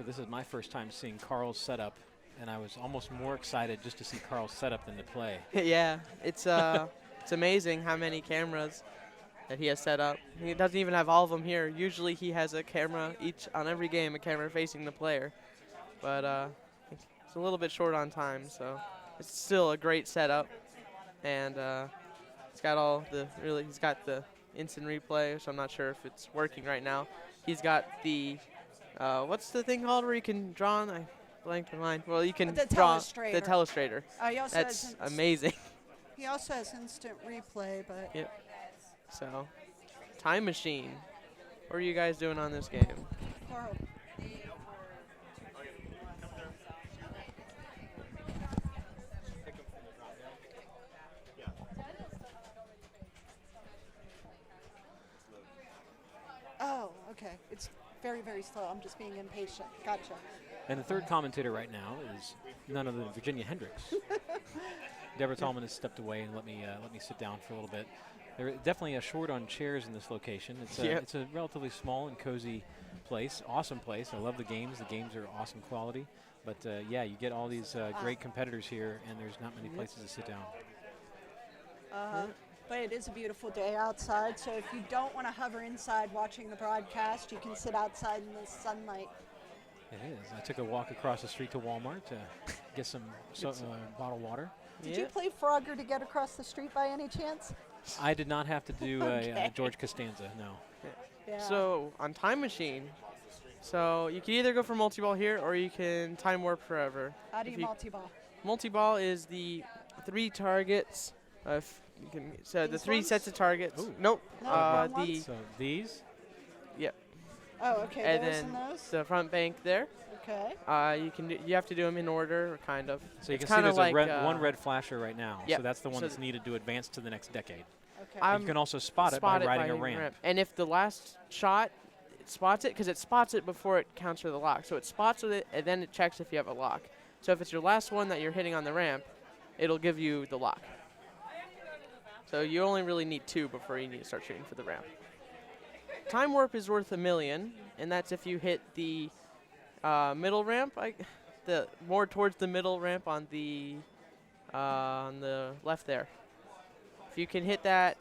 So this is my first time seeing Carl's setup, and I was almost more excited just to see Carl's setup than to play. Yeah, it's amazing how many cameras that he has set up. He doesn't even have all of them here. Usually he has a camera on every game, a camera facing the player. But it's a little bit short on time, so it's still a great setup. And he's got the instant replay, which I'm not sure if it's working right now. He's got the what's the thing called where you can draw on? I blanked my mind. Well, you can draw the telestrator. That's amazing. He also has instant replay, but Yep. So, time machine. What are you guys doing on this game? Carl. Oh, okay. It's very, very slow. I'm just being impatient. Gotcha. And the third commentator right now is none other than Virginia Hendricks. Deborah Tallman has stepped away and let me sit down for a little bit. There definitely a short on chairs in this location. It's a relatively small and cozy place. Awesome place. I love the games. The games are awesome quality. But yeah, you get all these great competitors here, and there's not many places to sit down. But it is a beautiful day outside, so if you don't want to hover inside watching the broadcast, you can sit outside in the sunlight. It is. I took a walk across the street to Walmart to get some bottled water. Did you play Frogger to get across the street by any chance? I did not have to do a George Costanza, no. Yeah. So, on Time Machine, so you can either go for multi-ball here or you can time warp forever. How do you multi-ball? Multi-ball is the 3 targets. The 3 ones? sets of targets. Ooh. Nope. No, So these? Yep. Oh, okay. And those then and those? the front bank there. Okay. You have to do them in order, kind of. So you It's can see there's like one red flasher right now. Yep. So that's the one So that's needed to advance to the next decade. Okay. And you can also spot it by riding a ramp. And if the last shot spots it, because it spots it before it counts for the lock. So it spots it, and then it checks if you have a lock. So if it's your last one that you're hitting on the ramp, it'll give you the lock. So you only really need 2 before you need to start shooting for the ramp. Time warp is worth $1 million, and that's if you hit the middle ramp, the more towards the middle ramp on the left there. If you can hit that,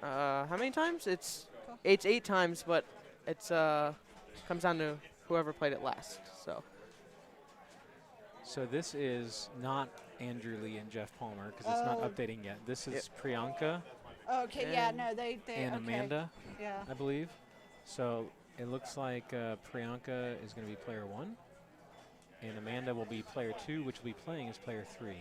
how many times? It's 8 times, but it's comes down to whoever played it last. So this is not Andrew Lee and Jeff Palmer because it's not updating yet. This is Priyanka. Okay, yeah, no, they and Amanda, yeah. I believe. So it looks like Priyanka is going to be player 1, and Amanda will be player 2, which will be playing as player 3.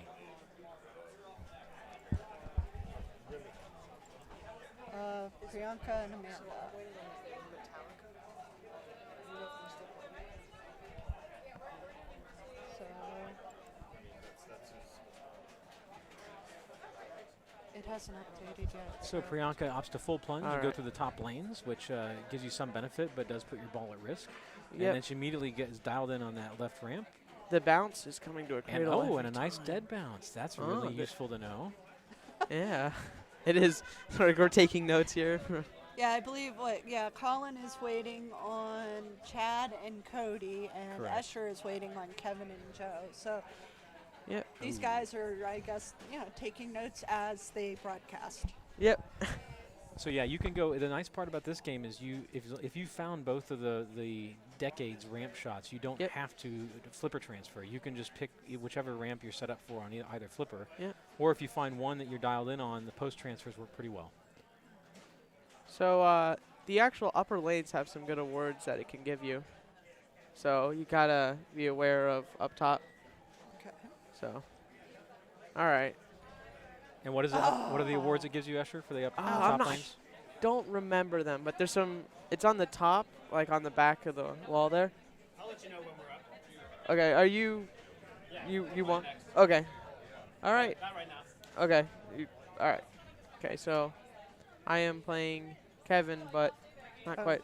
Priyanka and Amanda. So it hasn't updated yet. So Priyanka opts to full plunge All and go right. through the top lanes, which gives you some benefit, but does put your ball at risk. Yep. And then she immediately gets dialed in on that left ramp. The bounce is coming to a cradle. And a nice dead bounce. That's really useful to know. Yeah, it is. We're taking notes here. Yeah, I believe Colin is waiting on Chad and Cody, and Correct. Escher is waiting on Kevin and Joe. So Yep. these guys are, I guess, taking notes as they broadcast. Yep. So yeah, you can go. The nice part about this game is if you found both of the decades ramp shots, you don't have to flipper transfer. You can just pick whichever ramp you're set up for on either flipper. Yep. Or if you find one that you're dialed in on, the post transfers work pretty well. So the actual upper lanes have some good awards that it can give you. So you gotta be aware of up top. Okay. So, all right. And what is it? What are the awards it gives you, Escher, for the I'm top not lanes? Don't remember them, but there's some. It's on the top, like on the back of the wall there. I'll let you know when we're up. Okay. Are you? You want? Okay. All right. Not right now. Okay. All right. Okay. So, I am playing Kevin, but not quite.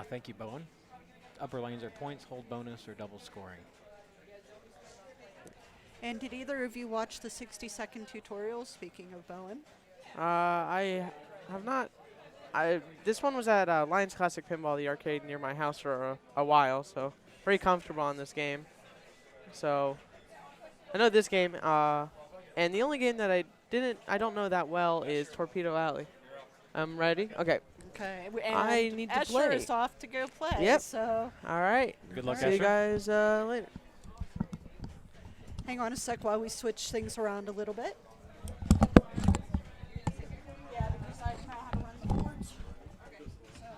Thank you, Bowen. Upper lanes are points, hold bonus, or double scoring. And did either of you watch the 60-second tutorial, speaking of Bowen? I have not This one was at Lions Classic Pinball, the arcade near my house for a while, so very comfortable on this game. So I know this game, and the only game that I don't know that well is Torpedo Alley. I'm ready. Okay. Okay. I need to play. Escher is off to go play. Yep. So All right. Good luck, See you Escher. guys later. hang on a sec while we switch things around a little bit. Yeah, because I know how to run the boards. So,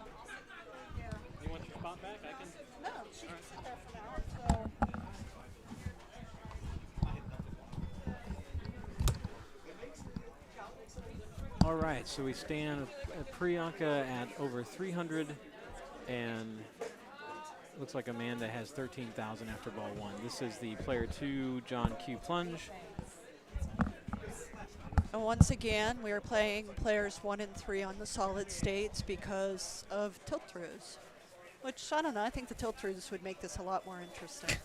yeah. You want your spot back? I can. No, she can sit there for now. So. All right, so we stand Priyanka at over 300, and looks like Amanda has 13,000 after ball 1. This is the player 2 John Q plunge. And once again, we are playing players 1 and 3 on the solid states because of tilt-throughs. Which, I don't know, I think the tilt-throughs would make this a lot more interesting.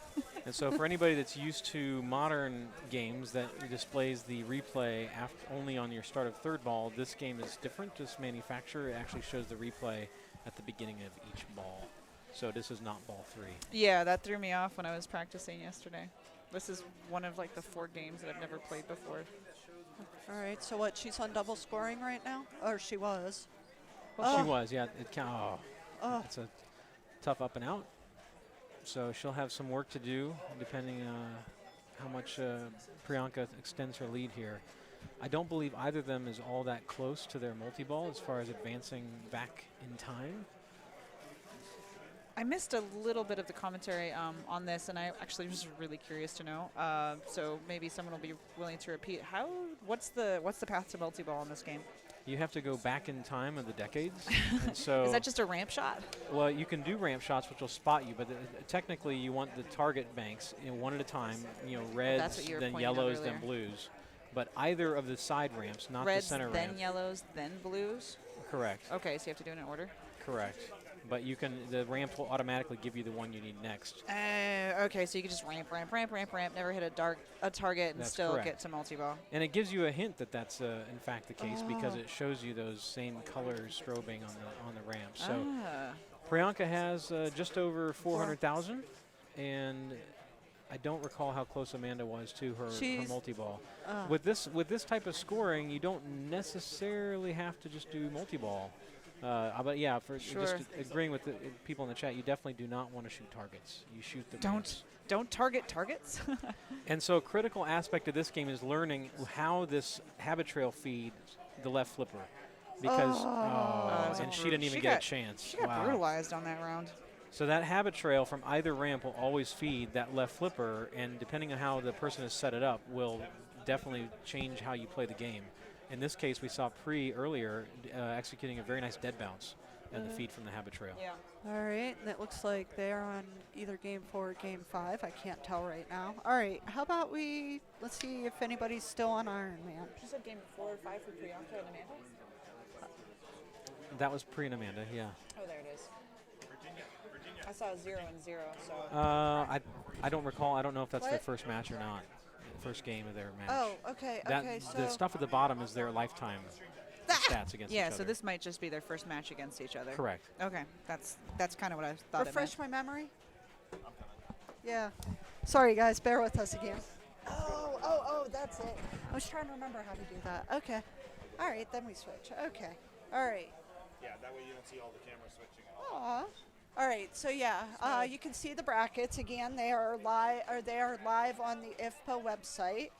And so for anybody that's used to modern games that displays the replay only on your start of third ball, this game is different. This manufacturer actually shows the replay at the beginning of each ball. So this is not ball 3. Yeah, that threw me off when I was practicing yesterday. This is one of like the 4 games that I've never played before. All right, so what, she's on double scoring right now? Or she was? She was, yeah. It's a tough up and out. So she'll have some work to do depending how much Priyanka extends her lead here. I don't believe either of them is all that close to their multi-ball as far as advancing back in time. I missed a little bit of the commentary on this, and I actually was really curious to know. So maybe someone will be willing to repeat. What's the path to multi-ball in this game? You have to go back in time of the decades. And so Is that just a ramp shot? well, you can do ramp shots, which will spot you, but technically you want the target banks one at a time. You know, That's reds, what you were then pointing out yellows, then earlier. blues. But either of the side ramps, not Reds, the center then ramp. yellows, then blues? Correct. Okay, so you have to do it in order? Correct. But the ramp will automatically give you the one you need next. Okay, so you can just ramp, never hit a target and That's still correct. get to multi-ball. And it gives you a hint that that's in fact the case because it shows you those same colors strobing on the ramp. So Priyanka has just over 400,000, and I don't recall how close Amanda was to her multi-ball. With this type of scoring, you don't necessarily have to just do multi-ball. But yeah, just agreeing with the people in the chat, you definitely do not want to shoot targets. You shoot the ramps. Don't target targets. And so a critical aspect of this game is learning how this habit trail feeds the left flipper. Because, and she didn't even get a chance. She got brutalized on that round. So that habit trail from either ramp will always feed that left flipper, and depending on how the person has set it up will definitely change how you play the game. In this case, we saw Pri earlier executing a very nice dead bounce and the feed from the habit trail. Yeah. All right, and it looks like they're on either game 4 or game 5. I can't tell right now. All right, how about let's see if anybody's still on Iron Man. You said game 4 or 5 for Priyanka and Amanda? That was Pri and Amanda, yeah. Oh, there it is. I saw 0 and 0, so. I don't recall. I don't know if that's their first match or not. First game of their match. Oh, okay, so the stuff at the bottom is their lifetime stats against each Yeah, other. so this might just be their first match against each other. Correct. Okay, that's kind of what I thought. refresh my memory. Yeah. Sorry, guys, bear with us again. Oh, that's it. I was trying to remember how to do that. Okay. All right, then we switch. Okay. All right. Yeah, that way you don't see all the cameras switching. Aw. All right, so yeah, you can see the brackets again. They are live on the IFPA website.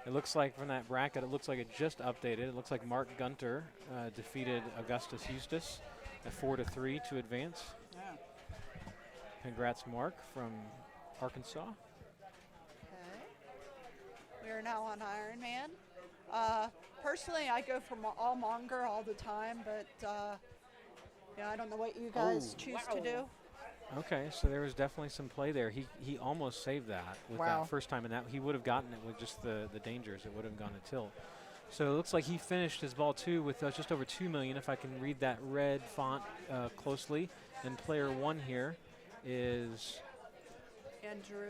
It looks like from that bracket, it looks like it just updated. It looks like Mark Gunter defeated Augustus Eustace at 4-3 to advance. Yeah. Congrats, Mark from Arkansas. Okay. We are now on Iron Man. Personally, I go for all Monger all the time, but yeah, I don't know what you guys choose to do. Okay, so there was definitely some play there. He almost saved that with that first time, and that he would have gotten it with just the dangers. It would have gone to tilt. So it looks like he finished his ball 2 with just over 2 million, if I can read that red font closely. And player 1 here is Andrew.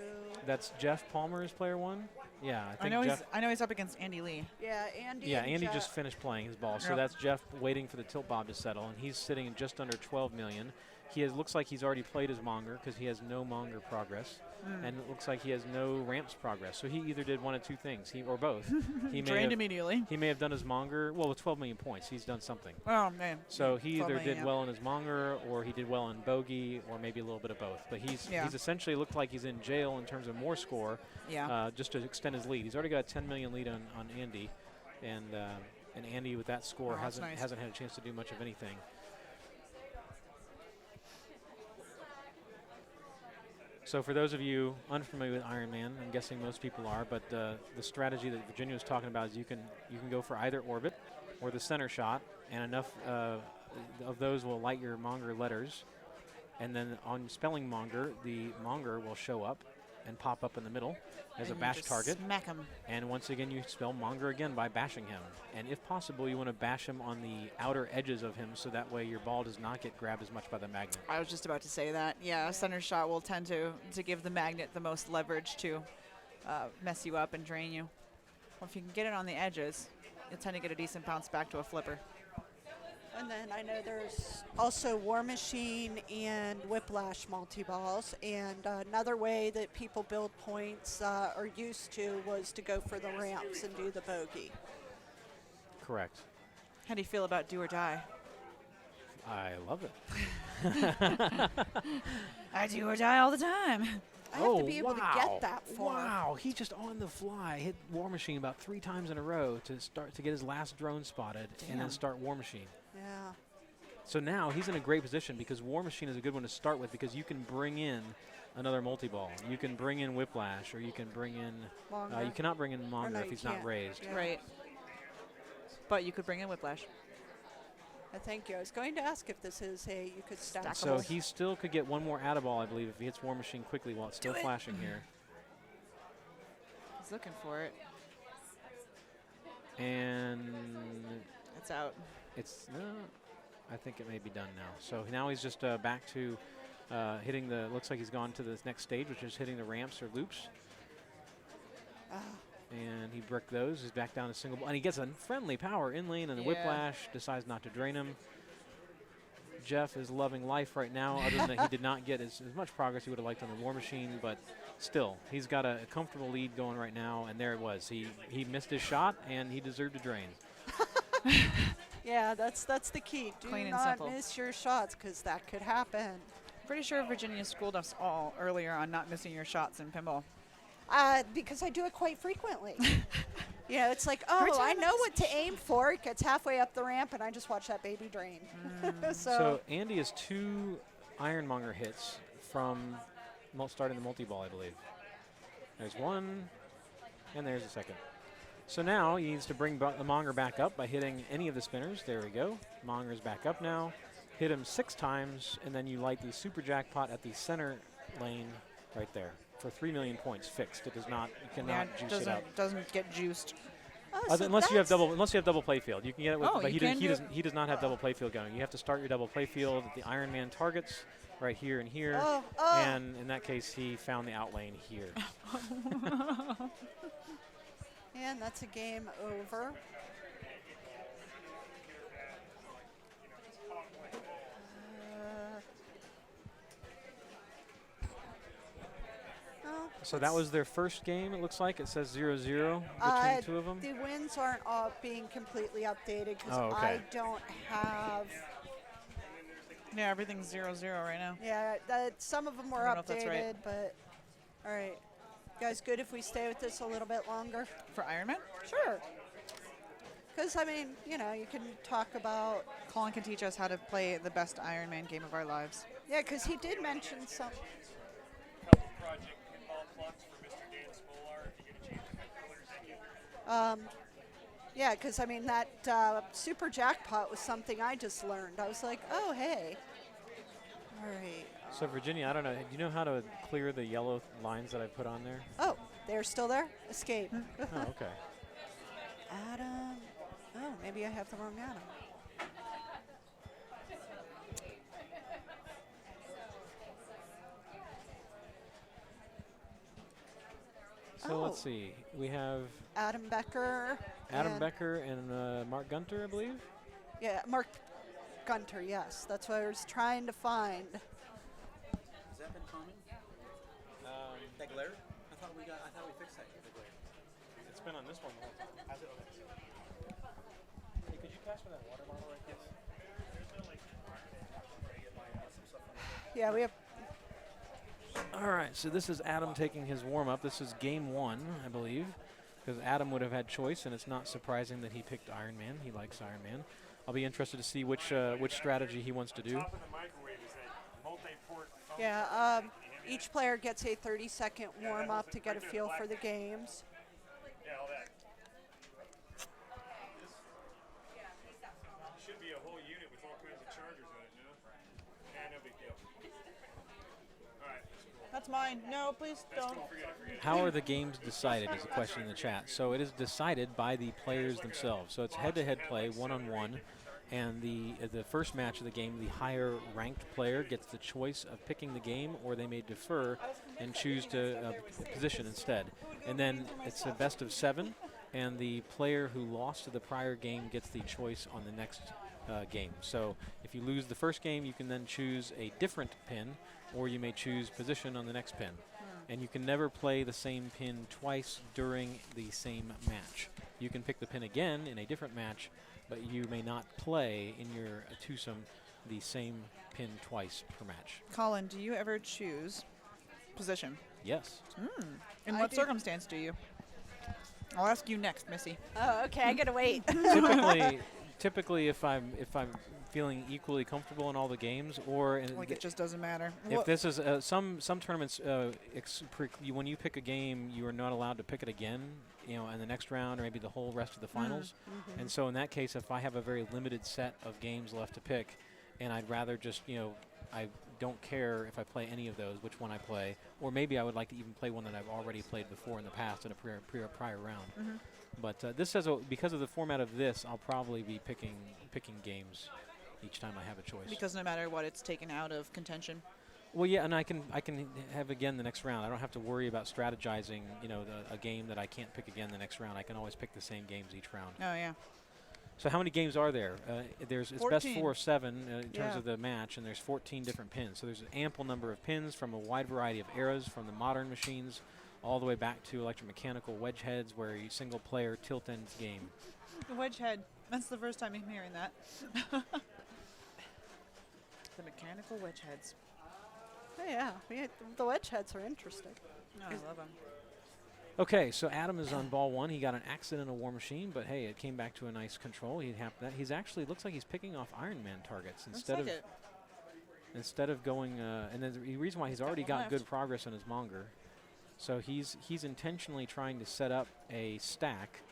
That's Jeff Palmer's player 1. Yeah, I I think know Jeff. he's up against Andy Lee. Yeah, Andy. Yeah, and Andy Jeff. just finished playing his ball, so Yep. that's Jeff waiting for the tilt bob to settle, and he's sitting in just under 12 million. Looks like he's already played his Monger because he has no Monger progress, and it looks like he has no ramps progress. So he either did one of two things, or both. He may Drained have, immediately. he may have done his Monger. Well, with 12 million points, he's done something. Oh man. So he 12 either million, did yeah. well in his Monger, or he did well in bogey, or maybe a little bit of both. But he's essentially looked like he's in jail in terms of more score, Yeah. just to extend his lead. He's already got a 10 million lead on Andy, and Andy with that score Oh, that's nice. hasn't had a chance to do much of anything. So for those of you unfamiliar with Ironman, I'm guessing most people are, but the strategy that Virginia was talking about is you can go for either orbit or the center shot, and enough of those will light your Monger letters, and then on spelling Monger, the Monger will show up and pop up in the middle as a And you bash just target. Smack him. And once again, you spell Monger again by bashing him. And if possible, you want to bash him on the outer edges of him, so that way your ball does not get grabbed as much by the magnet. I was just about to say that. Yeah, a center shot will tend to give the magnet the most leverage to mess you up and drain you. Or if you can get it on the edges, you'll tend to get a decent bounce back to a flipper. And then I know there's also War Machine and Whiplash multi-balls. And another way that people build points or used to was to go for the ramps and do the bogey. Correct. How do you feel about do or die? I love it. I do or die all the time. I have to be able to get that far. Wow, he just on the fly hit War Machine about 3 times in a row to get his last drone spotted, and then start War Machine. Yeah. So now he's in a great position because War Machine is a good one to start with, because you can bring in another multi-ball. You can bring in Whiplash, or you can bring in. You cannot bring in Monger no, if you he's can't. not raised. Yeah. Right. But you could bring in Whiplash. Thank you. I was going to ask if this is you could stack. So he still could get one more add-a-ball, I believe, if he hits War Machine quickly while it's still flashing here. He's looking for it. And It's out. it's no, I think it may be done now. So now he's just back to hitting the. Looks like he's gone to the next stage, which is hitting the ramps or loops. And he bricked those. He's back down to single ball, and he gets a friendly power in lane, and the Whiplash decides not to drain him. Jeff is loving life right now, other than that he did not get as much progress he would have liked on the War Machine, but still, he's got a comfortable lead going right now, and there it was. He missed his shot, and he deserved to drain. Yeah, that's the key. Do Clean and not simple. miss your shots, because that could happen. Pretty sure Virginia schooled us all earlier on not missing your shots in pinball. Because I do it quite frequently. You know, it's like, Every oh, time I I know miss what to aim for. It gets halfway up the ramp, and I just watch that baby drain. So Andy has 2 Ironmonger hits from starting the multi-ball, I believe. There's one, and there's a second. So now he needs to bring the Monger back up by hitting any of the spinners. There we go. Monger's back up now. Hit him 6 times, and then you light the super jackpot at the center lane right there for 3 million points fixed. It does not. You cannot juice it up. Doesn't get juiced. Unless you have double playfield, you can get it with. Oh, but you he does not have double playfield going. You have to start your double playfield at the Ironman targets right here and here. And in that case, he found the outlane here. And that's a game over. So that was their first game, it looks like. It says 0-0 between the two of them. The wins aren't all being completely updated because Oh, okay. I don't have. Yeah, everything's 0-0 right now. Yeah, some of them were I don't know if that's right. updated, but all right. You guys, good if we stay with this a little bit longer? For Ironman? Sure. Because, I mean, you know, you can talk about. Colin can teach us how to play the best Ironman game of our lives. Yeah, because he did mention some. Project Pinball Plugs for Mr. Dan Spolar. If you get a chance to colors, thank you. Yeah, because, I mean, that super jackpot was something I just learned. I was like, oh, hey. All right. So Virginia, I don't know. Do you know how to clear the yellow lines that I put on there? Oh, they're still there? Escape. Oh, okay. Adam. Oh, maybe I have the wrong Adam. So let's see. We have Adam Becker. Adam Becker and Mark Gunter, I believe. Yeah, Mark Gunter, yes. That's what I was trying to find. Has that been common? That glare? I thought we fixed that. The glare. It's been on this one the whole time. Has it? Hey, could you pass me that water bottle right there? Yeah, we have. All right, so this is Adam taking his warm-up. This is game 1, I believe, because Adam would have had choice, and it's not surprising that he picked Iron Man. He likes Iron Man. I'll be interested to see which strategy he wants to do. Top of the microwave is that multi-port phone. Yeah, each player gets a 30-second warm-up to get a feel for the games. Yeah, all that. Should be a whole unit with all kinds of chargers on it, no? Yeah, no big deal. All right, that's cool. That's mine. No, please That's don't. cool. Forget it. How are the games decided is a question in the chat. So it is decided by the players themselves. So it's head-to-head play, one-on-one. And the first match of the game, the higher ranked player gets the choice of picking the game, or they may defer and choose to position instead. And then it's a best of 7, and the player who lost to the prior game gets the choice on the next game. So if you lose the first game, you can then choose a different pin, or you may choose position on the next pin. And you can never play the same pin twice during the same match. You can pick the pin again in a different match, but you may not play in your twosome the same pin twice per match. Colin, do you ever choose position? Yes. In I what do. circumstance do you? I'll ask you next, Missy. Oh, okay, I gotta wait. typically, if I'm feeling equally comfortable in all the games, or in Like it just doesn't matter. if this is some tournaments, when you pick a game, you are not allowed to pick it again, in the next round or maybe the whole rest of the finals. And so in that case, if I have a very limited set of games left to pick, and I'd rather just I don't care if I play any of those, which one I play, or maybe I would like to even play one that I've already played before in the past in a prior round. But this says because of the format of this, I'll probably be picking games each time I have a choice. Because no matter what, it's taken out of contention. Well, yeah, and I can have again the next round. I don't have to worry about strategizing, a game that I can't pick again the next round. I can always pick the same games each round. Oh, yeah. So how many games are there? It's best 14. 4 of 7 in terms Yeah. of the match, and there's 14 different pins. So there's an ample number of pins from a wide variety of eras, from the modern machines all the way back to electromechanical wedge heads, where you single player tilt ends game. The wedge head. That's the first time I'm hearing that. The mechanical wedge heads. Oh, yeah, the wedge heads are interesting. No, I love them. Okay, so Adam is on ball 1. He got an accident in a war machine, but hey, it came back to a nice control. He's actually looks like he's picking off Iron Man targets instead of going. And then the reason why he's already one got left. good progress on his monger, so he's intentionally trying to set up a stack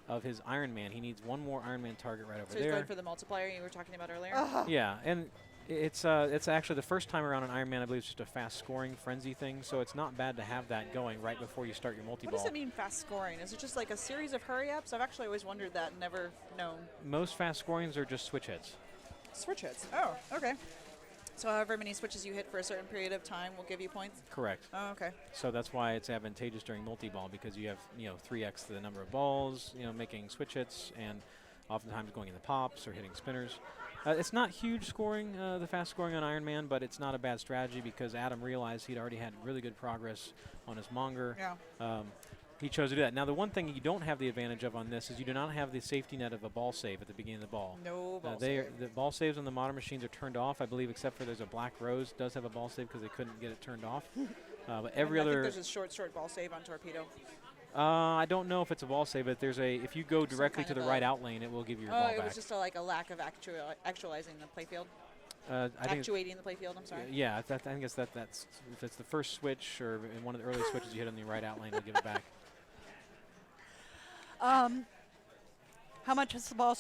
of his Iron Man. He needs one more Iron Man target right over So he's there. going for the multiplier you were talking about earlier? Yeah, and it's actually the first time around on Iron Man. I believe it's just a fast scoring frenzy thing, so it's not bad to have that going right before you start your multi-ball. What does it mean, fast scoring? Is it just like a series of hurry-ups? I've actually always wondered that and never known. Most fast scorings are just switch hits. Switch hits. Oh, okay. So however many switches you hit for a certain period of time will give you points? Correct. Oh, okay. So that's why it's advantageous during multi-ball, because you have 3x the number of balls, making switch hits, and oftentimes going in the pops or hitting spinners. It's not huge scoring, the fast scoring on Iron Man, but it's not a bad strategy because Adam realized he'd already had really good progress on his monger. Yeah. He chose to do that. Now, the one thing you don't have the advantage of on this is you do not have the safety net of a ball save at the beginning of the ball. No ball The save. ball saves on the modern machines are turned off, I believe, except for there's a Black Rose does have a ball save because they couldn't get it turned off. But every I other. think there's a short ball save on Torpedo. I don't know if it's a ball save, but there's if you go directly kind to the of right out lane, it will give you your Oh, ball it back. was just a lack of actualizing the playfield. I think Actuating the playfield, I'm sorry. yeah, I think it's that's if it's the first switch or in one of the early switches you hit on the right out lane, it'll give it back. How much is the ball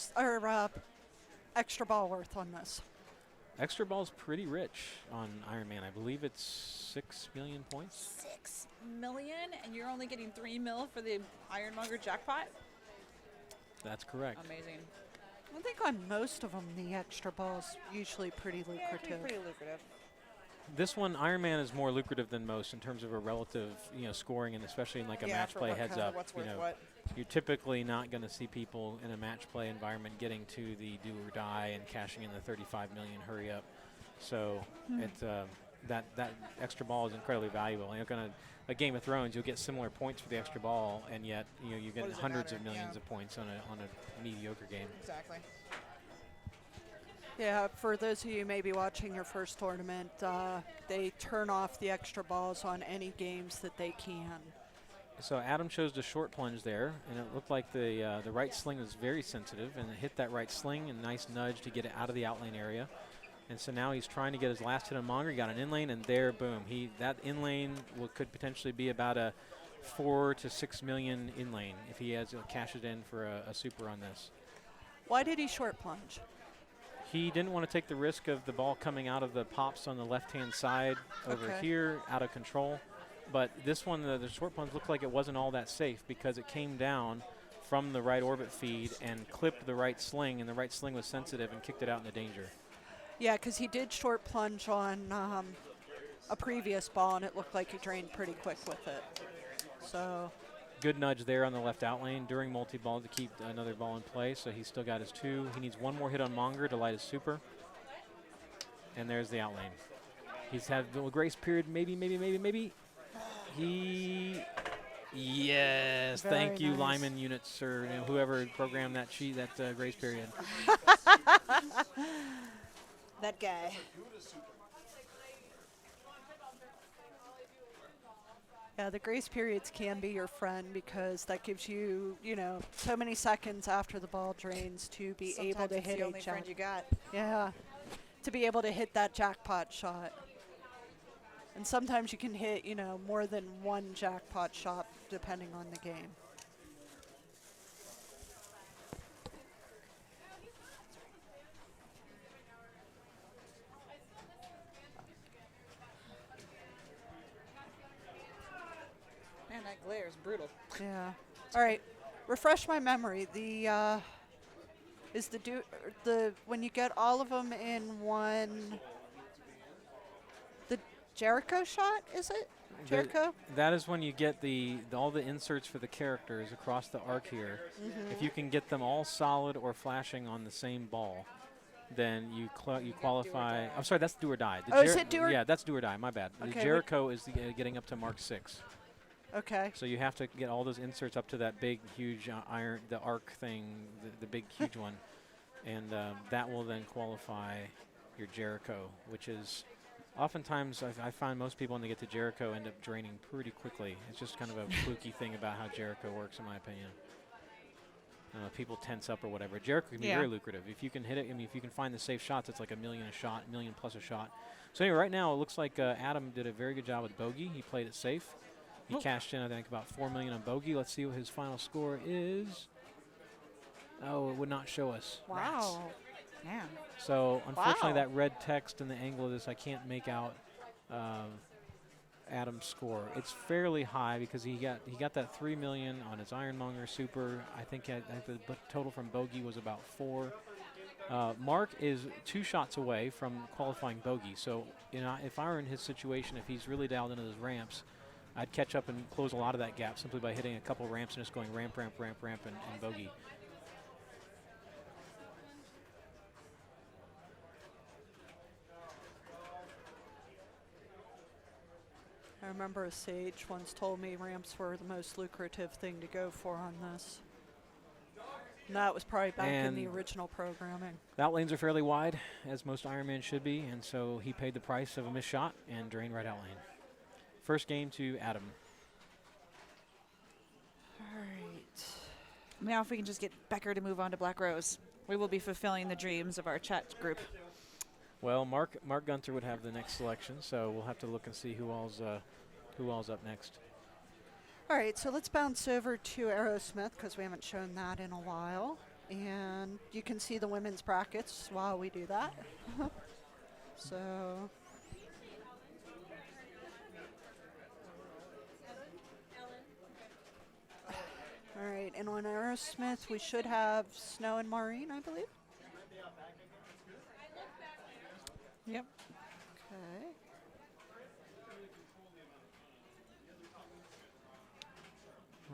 extra ball worth on this? Extra ball's pretty rich on Iron Man. I believe it's 6 million points. 6 million, and you're only getting 3 mil for the Ironmonger jackpot? That's correct. Amazing. I think on most of them, the extra ball's usually pretty Yeah, it can be lucrative. pretty lucrative. This one, Iron Man is more lucrative than most in terms of a relative, scoring, and especially in like a match for play what heads kind of up. what's worth what. You're typically not going to see people in a match play environment getting to the do or die and cashing in the 35 million hurry up. So that extra ball is incredibly valuable. And you're a Game of Thrones, you'll get similar points for the extra ball, and yet you're getting does it hundreds matter? of millions Yeah. of points on a mediocre game. Exactly. Yeah, for those of you maybe watching your first tournament, they turn off the extra balls on any games that they can. So Adam chose the short plunge there, and it looked like the right sling was very sensitive, and it hit that right sling, and nice nudge to get it out of the outlane area. And so now he's trying to get his last hit on Monger. He got an in lane, and there, boom. That in lane could potentially be about a 4 to 6 million in lane if he has cashes in for a super on this. Why did he short plunge? He didn't want to take the risk of the ball coming out of the pops on the left-hand side over Okay. here, out of control. But this one, the short plunge looked like it wasn't all that safe because it came down from the right orbit feed and clipped the right sling, and the right sling was sensitive and kicked it out into danger. Yeah, because he did short plunge on a previous ball, and it looked like he drained pretty quick with it. So Good nudge there on the left out lane during multi-ball to keep another ball in play, so he's still got his 2. He needs one more hit on Monger to light his super. And there's the out lane. He's had a little grace period, maybe. Yes, Very thank you, nice. Lyman units, or whoever programmed that grace period. That guy. yeah, the grace periods can be your friend because that gives you, so many seconds after the ball drains to be able Sometimes to it's hit the a only friend jack. you got. Yeah, to be able to hit that jackpot shot. And sometimes you can hit, more than one jackpot shot depending on the game. Man, that glare is brutal. Yeah. All right. Refresh my memory. The is the when you get all of them in one. The Jericho shot, is it? Jericho. That is when you get all the inserts for the characters across the arc here. If you can get them all solid or flashing on the same ball, then you qualify. I'm sorry, that's do or die. The Is it do or? Yeah, that's do or die. My bad. Okay, The Jericho is getting up to Mark 6. Okay. So you have to get all those inserts up to that big, huge the arc thing, the big, huge one, and that will then qualify your Jericho, which is oftentimes I find most people when they get to Jericho end up draining pretty quickly. It's just kind of a fluky thing about how Jericho works, in my opinion. People tense up or whatever. Jericho can be very lucrative if you can hit it. I mean, if you can find the safe shots, it's like $1 million a shot, $1 million plus a shot. So anyway, right now it looks like Adam did a very good job with bogey. He played it safe. He cashed in, I think, about $4 million on bogey. Let's see what his final score is. Oh, it would not show us. Wow. Man. So unfortunately, Wow. that red text in the angle of this, I can't make out Adam's score. It's fairly high because he got that $3 million on his Ironmonger super. I think the total from bogey was about 4. Mark is 2 shots away from qualifying bogey. So if I were in his situation, if he's really dialed into those ramps, I'd catch up and close a lot of that gap simply by hitting a couple ramps and just going ramp, and bogey. I remember a sage once told me ramps were the most lucrative thing to go for on this. And that was probably back in the And original programming. The out lanes are fairly wide, as most Ironman should be, and so he paid the price of a missed shot and drained right out lane. First game to Adam. All right. Now if we can just get Becker to move on to Black Rose, we will be fulfilling the dreams of our chat group. Well, Mark Gunther would have the next selection, so we'll have to look and see who all's up next. All right, so let's bounce over to Aerosmith because we haven't shown that in a while. And you can see the women's brackets while we do that. So. All right, and on Aerosmith, we should have Snow and Maureen, I believe. Yep. Okay.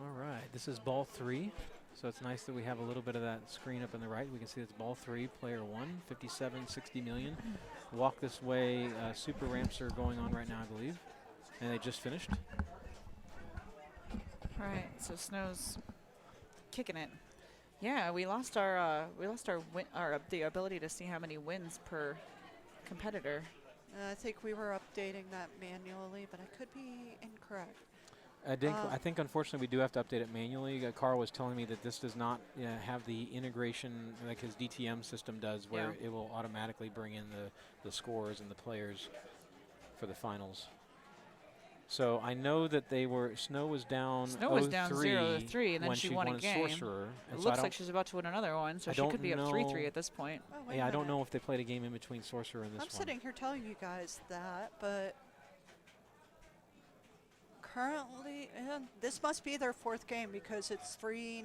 All right, this is ball 3. So it's nice that we have a little bit of that screen up on the right. We can see it's ball 3, player 1, 57, 60 million. Walk this way, super ramps are going on right now, I believe. And they just finished. All right, so Snow's kicking it. Yeah, we lost our the ability to see how many wins per competitor. I think we were updating that manually, but I could be incorrect. I think unfortunately we do have to update it manually. Carl was telling me that this does not have the integration like his DTM system does, where it will automatically bring in the scores and the players for the finals. So I know that Snow was down 0-3, and then when she won a game. Sorcerer. It looks like she's about to win another one, so she could be up 3-3 at this point. Oh, wait Yeah, a I don't minute. know if they played a game in between Sorcerer and this I'm one. sitting here telling you guys that, but currently, this must be their 4th game because it's 3-0.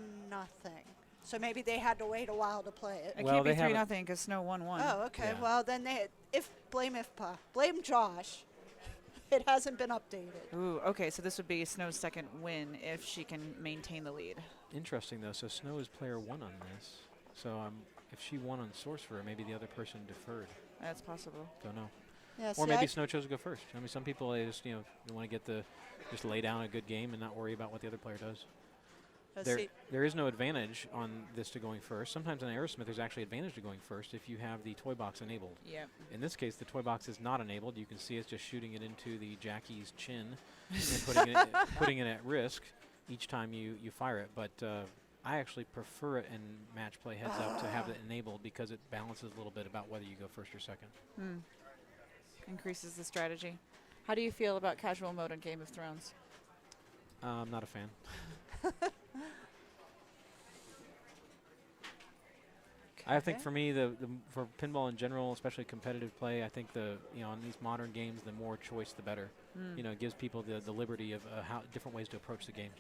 So maybe they had to wait a while to play it. It Well, can't be they have 3-0 because Snow won one. Oh, okay. Yeah. Well, then blame IFPA. Blame Josh. It hasn't been updated. Ooh, okay, so this would be Snow's 2nd win if she can maintain the lead. Interesting though. So Snow is player 1 on this. So if she won on Sorcerer, maybe the other person deferred. That's possible. Don't know. Yeah, Or see, maybe Snow chose to go first. I mean, some people they just they want to get just lay down a good game and not worry about what the other player does. There is no advantage on this to going first. Sometimes on Aerosmith, there's actually advantage to going first if you have the toy box enabled. Yep. In this case, the toy box is not enabled. You can see it's just shooting it into the Jackie's chin and putting it at risk each time you fire it. But I actually prefer it in match play heads up to have it enabled because it balances a little bit about whether you go first or second. Increases the strategy. How do you feel about casual mode in Game of Thrones? I'm not a fan. I think for me, for pinball in general, especially competitive play, I think on these modern games, the more choice, the better. It gives people the liberty of how different ways to approach the game.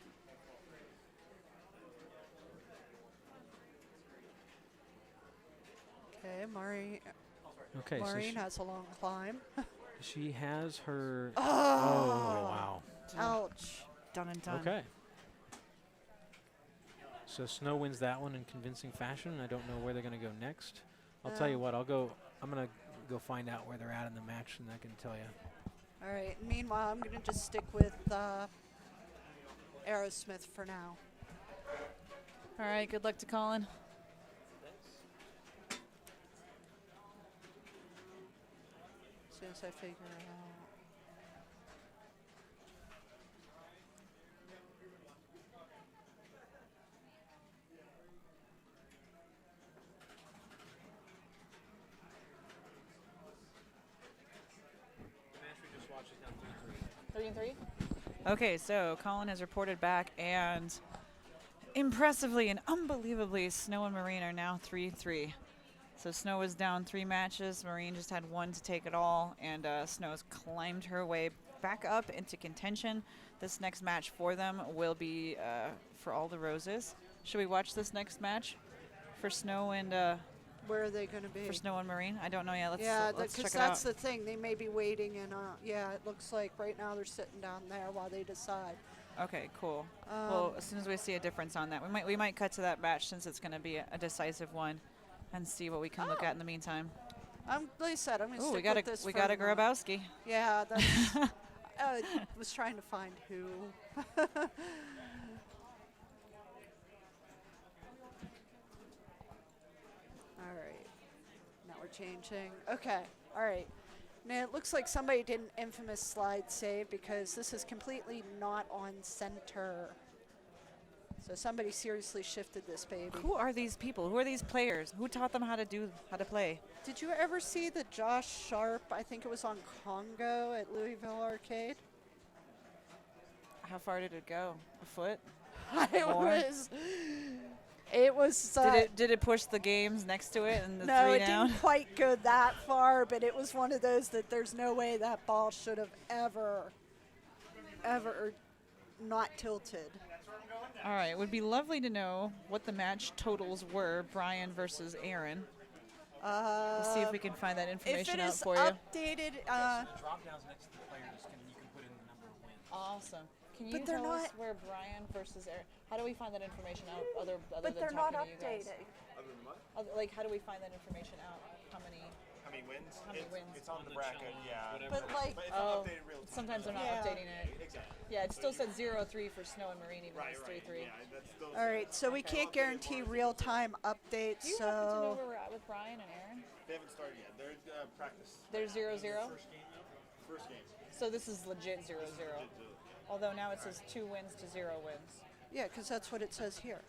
Okay, Maureen so has a long climb. she has her. Oh, wow. Ouch. Done and done. Okay. So Snow wins that one in convincing fashion, and I don't know where they're going to go next. I'll tell you what, I'm going to go find out where they're at in the match, and I can tell you. All right. Meanwhile, I'm going to just stick with Aerosmith for now. All right, good luck to Colin. As soon as I figure it out. The match we just watched is now 3-3. Okay, so Colin has reported back, and impressively and unbelievably, Snow and Marine are now 3-3. So Snow was down 3 matches. Marine just had 1 to take it all, and Snow has climbed her way back up into contention. This next match for them will be for all the roses. Should we watch this next match for Snow and Where are they going to be? for Snow and Marine? I don't know yet. Let's because check it that's out. the thing. They may be waiting, and it looks like right now they're sitting down there while they decide. Okay, cool. Well, as soon as we see a difference on that, we might cut to that match since it's going to be a decisive one, and see what we can look at in the meantime. Like I said, I'm going to Ooh, stick with this. we got a Grabowski. Yeah, that's. I was trying to find who. All right. Now we're changing. Okay. All right. Now it looks like somebody did an infamous slide save because this is completely not on center. So somebody seriously shifted this baby. Who are these people? Who are these players? Who taught them how to play? Did you ever see the Josh Sharp? I think it was on Congo at Louisville Arcade. How far did it go? A foot? It was. Did it push the games next to it and the No, 3 it down? didn't quite go that far, but it was one of those that there's no way that ball should have ever not tilted. All right, it would be lovely to know what the match totals were, Brian versus Aaron. We'll see if we can find that If information it out is for you. updated, drop downs next to the players, you can put in the number of wins. Awesome. Can you But they're tell us not- where Brian versus Aaron? How do we find that information out? Other But than they're not talking to you guys? updating. Like, how do we find that information out? How many? How many wins? How many wins? It's on the bracket, yeah. But like, But it's Oh, not updated real time. sometimes they're not Yeah. updating it. Exactly. Yeah, it still said 0-3 for Snow and Marine, even though Right, it's right. 3-3. Yeah, that's still. all right, so we can't guarantee real-time updates. Do you happen to know So where we're at with Brian and Aaron? They haven't started yet. They're practice. They're 0-0. First game. So this is legit 0-0. Although now it says 2 wins to 0 wins. yeah, because that's what it says here.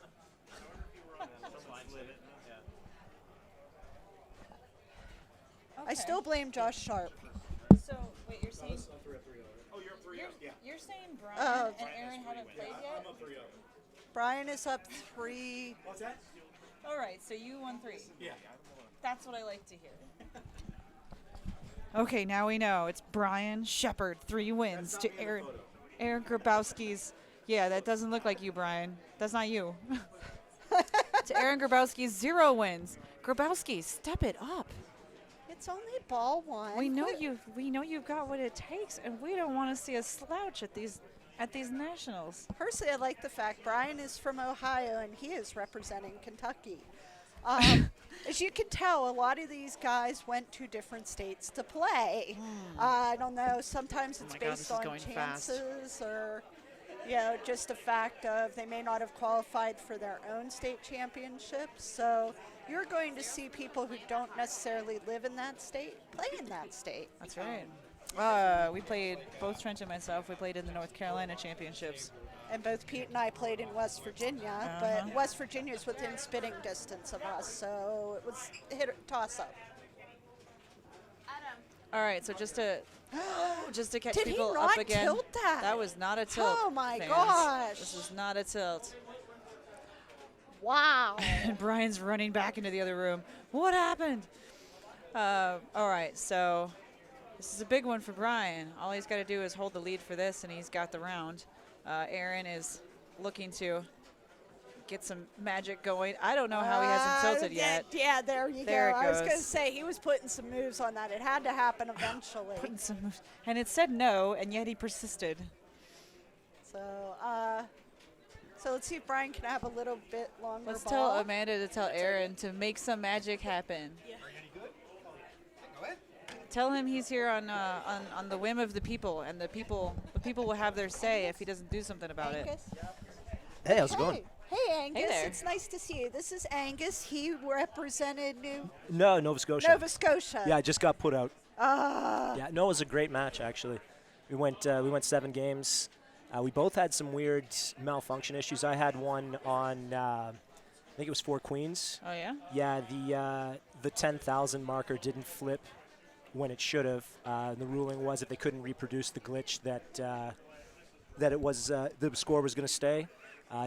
I still blame Josh Sharp. So wait, you're saying Oh, you're up 3-0. Yeah. you're saying Brian Oh. and Aaron haven't played yet? I'm up 3-0. Brian is up 3. What's that? All right, so you won 3. Yeah. That's what I like to hear. Okay, now we know it's Brian Shepard, 3 wins to Aaron Grabowski's. Yeah, that doesn't look like you, Brian. That's not you. To Aaron Grabowski's 0 wins. Grabowski, step it up. It's only ball 1. We know you've got what it takes, and we don't want to see a slouch at these nationals. Personally, I like the fact Brian is from Ohio and he is representing Kentucky. As you can tell, a lot of these guys went to different states to play. I don't know, sometimes it's my God, based this is on going fast. chances or, just a fact of they may not have qualified for their own state championships. So you're going to see people who don't necessarily live in that state play in that state. That's right. We played, both Trent and myself, we played in the North Carolina championships. And both Pete and I played in West Virginia, but West Virginia is within spitting distance of us, so it was toss-up. All right, so just to catch Did he people not up again. tilt that? That was not a tilt. Oh my fans. gosh. This is not a tilt. Wow. And Brian's running back into the other room. What happened? All right, so this is a big one for Brian. All he's got to do is hold the lead for this, and he's got the round. Aaron is looking to get some magic going. I don't know how he hasn't tilted yet. Yeah, there you There go. it I was going to goes. say, he was putting some moves on that. It had to happen eventually. Putting some moves. And it said no, and yet he persisted. So let's see if Brian can have a little bit longer Let's ball. tell Amanda to tell Aaron to make some magic happen. Tell him he's here on the whim of the people, and the people will have their say if he doesn't do something about it. Angus? Hey, how's it going? Hey, Angus. there. It's nice to see you. This is Angus. He represented No, Nova Scotia. Nova Scotia. Yeah, I just got put out. Yeah, no, it was a great match actually. We went 7 games. We both had some weird malfunction issues. I had one on, I think it was 4 queens. Oh yeah. Yeah, the 10,000 marker didn't flip when it should have. The ruling was if they couldn't reproduce the glitch that it was the score was going to stay.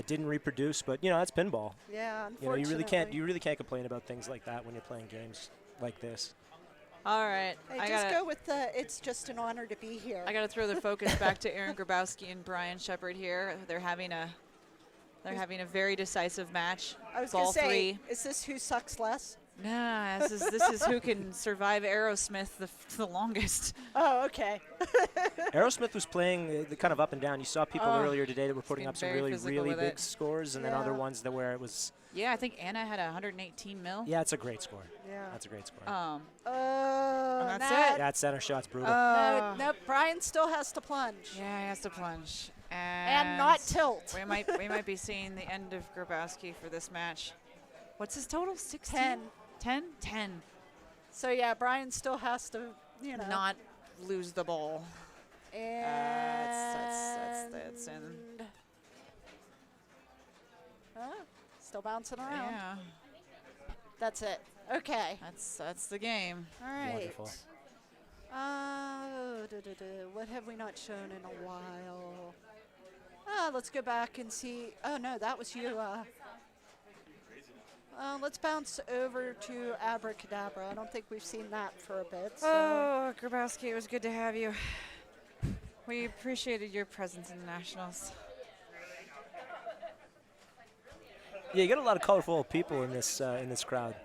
Didn't reproduce, but that's pinball. Yeah, You know, unfortunately. you really can't complain about things like that when you're playing games like this. All right. Hey, just go with the, it's just an honor to be here. I got to throw the focus back to Aaron Grabowski and Brian Shepard here. They're having a very decisive match. I was Ball going to say, 3. is this who sucks less? Nah, this is who can survive Aerosmith the longest. Oh, okay. Aerosmith was playing the kind of up and down. You saw people Oh, earlier today that were putting being up some very really, physical really with big it. scores, and then Yeah. other ones that where it was. Yeah, I think Anna had 118 mil. Yeah, it's a great score. Yeah. That's a great score. And that's that's it. That center shot's brutal. No, Brian still has to plunge. Yeah, he has to plunge. And not tilt. We might be seeing the end of Grabowski for this match. What's his total? 16? 10. 10? 10. So, yeah, Brian still has to, Not lose the ball. And That's in. Still bouncing around. Yeah, That's it. Okay. that's the game. All right. Wonderful. What have we not shown in a while? Let's go back and see. Oh, no, that was you. Let's bounce over to Abracadabra. I don't think we've seen that for a bit. So. Oh, Grabowski, it was good to have you. We appreciated your presence in the Nationals. Yeah, you got a lot of colorful people in this crowd.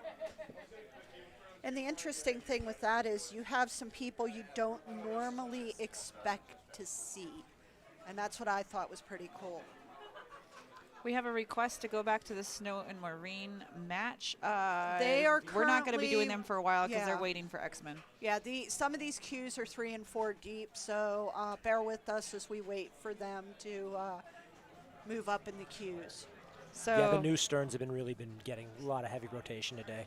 And the interesting thing with that is you have some people you don't normally expect to see. And that's what I thought was pretty cool. We have a request to go back to the Snow and Marine match. They are We're not going to be doing currently- them for a while because they're yeah. waiting for X-Men. Yeah, some of these queues are 3 and 4 deep, so bear with us as we wait for them to move up in the queues. So Yeah, the new Sterns have really been getting a lot of heavy rotation today.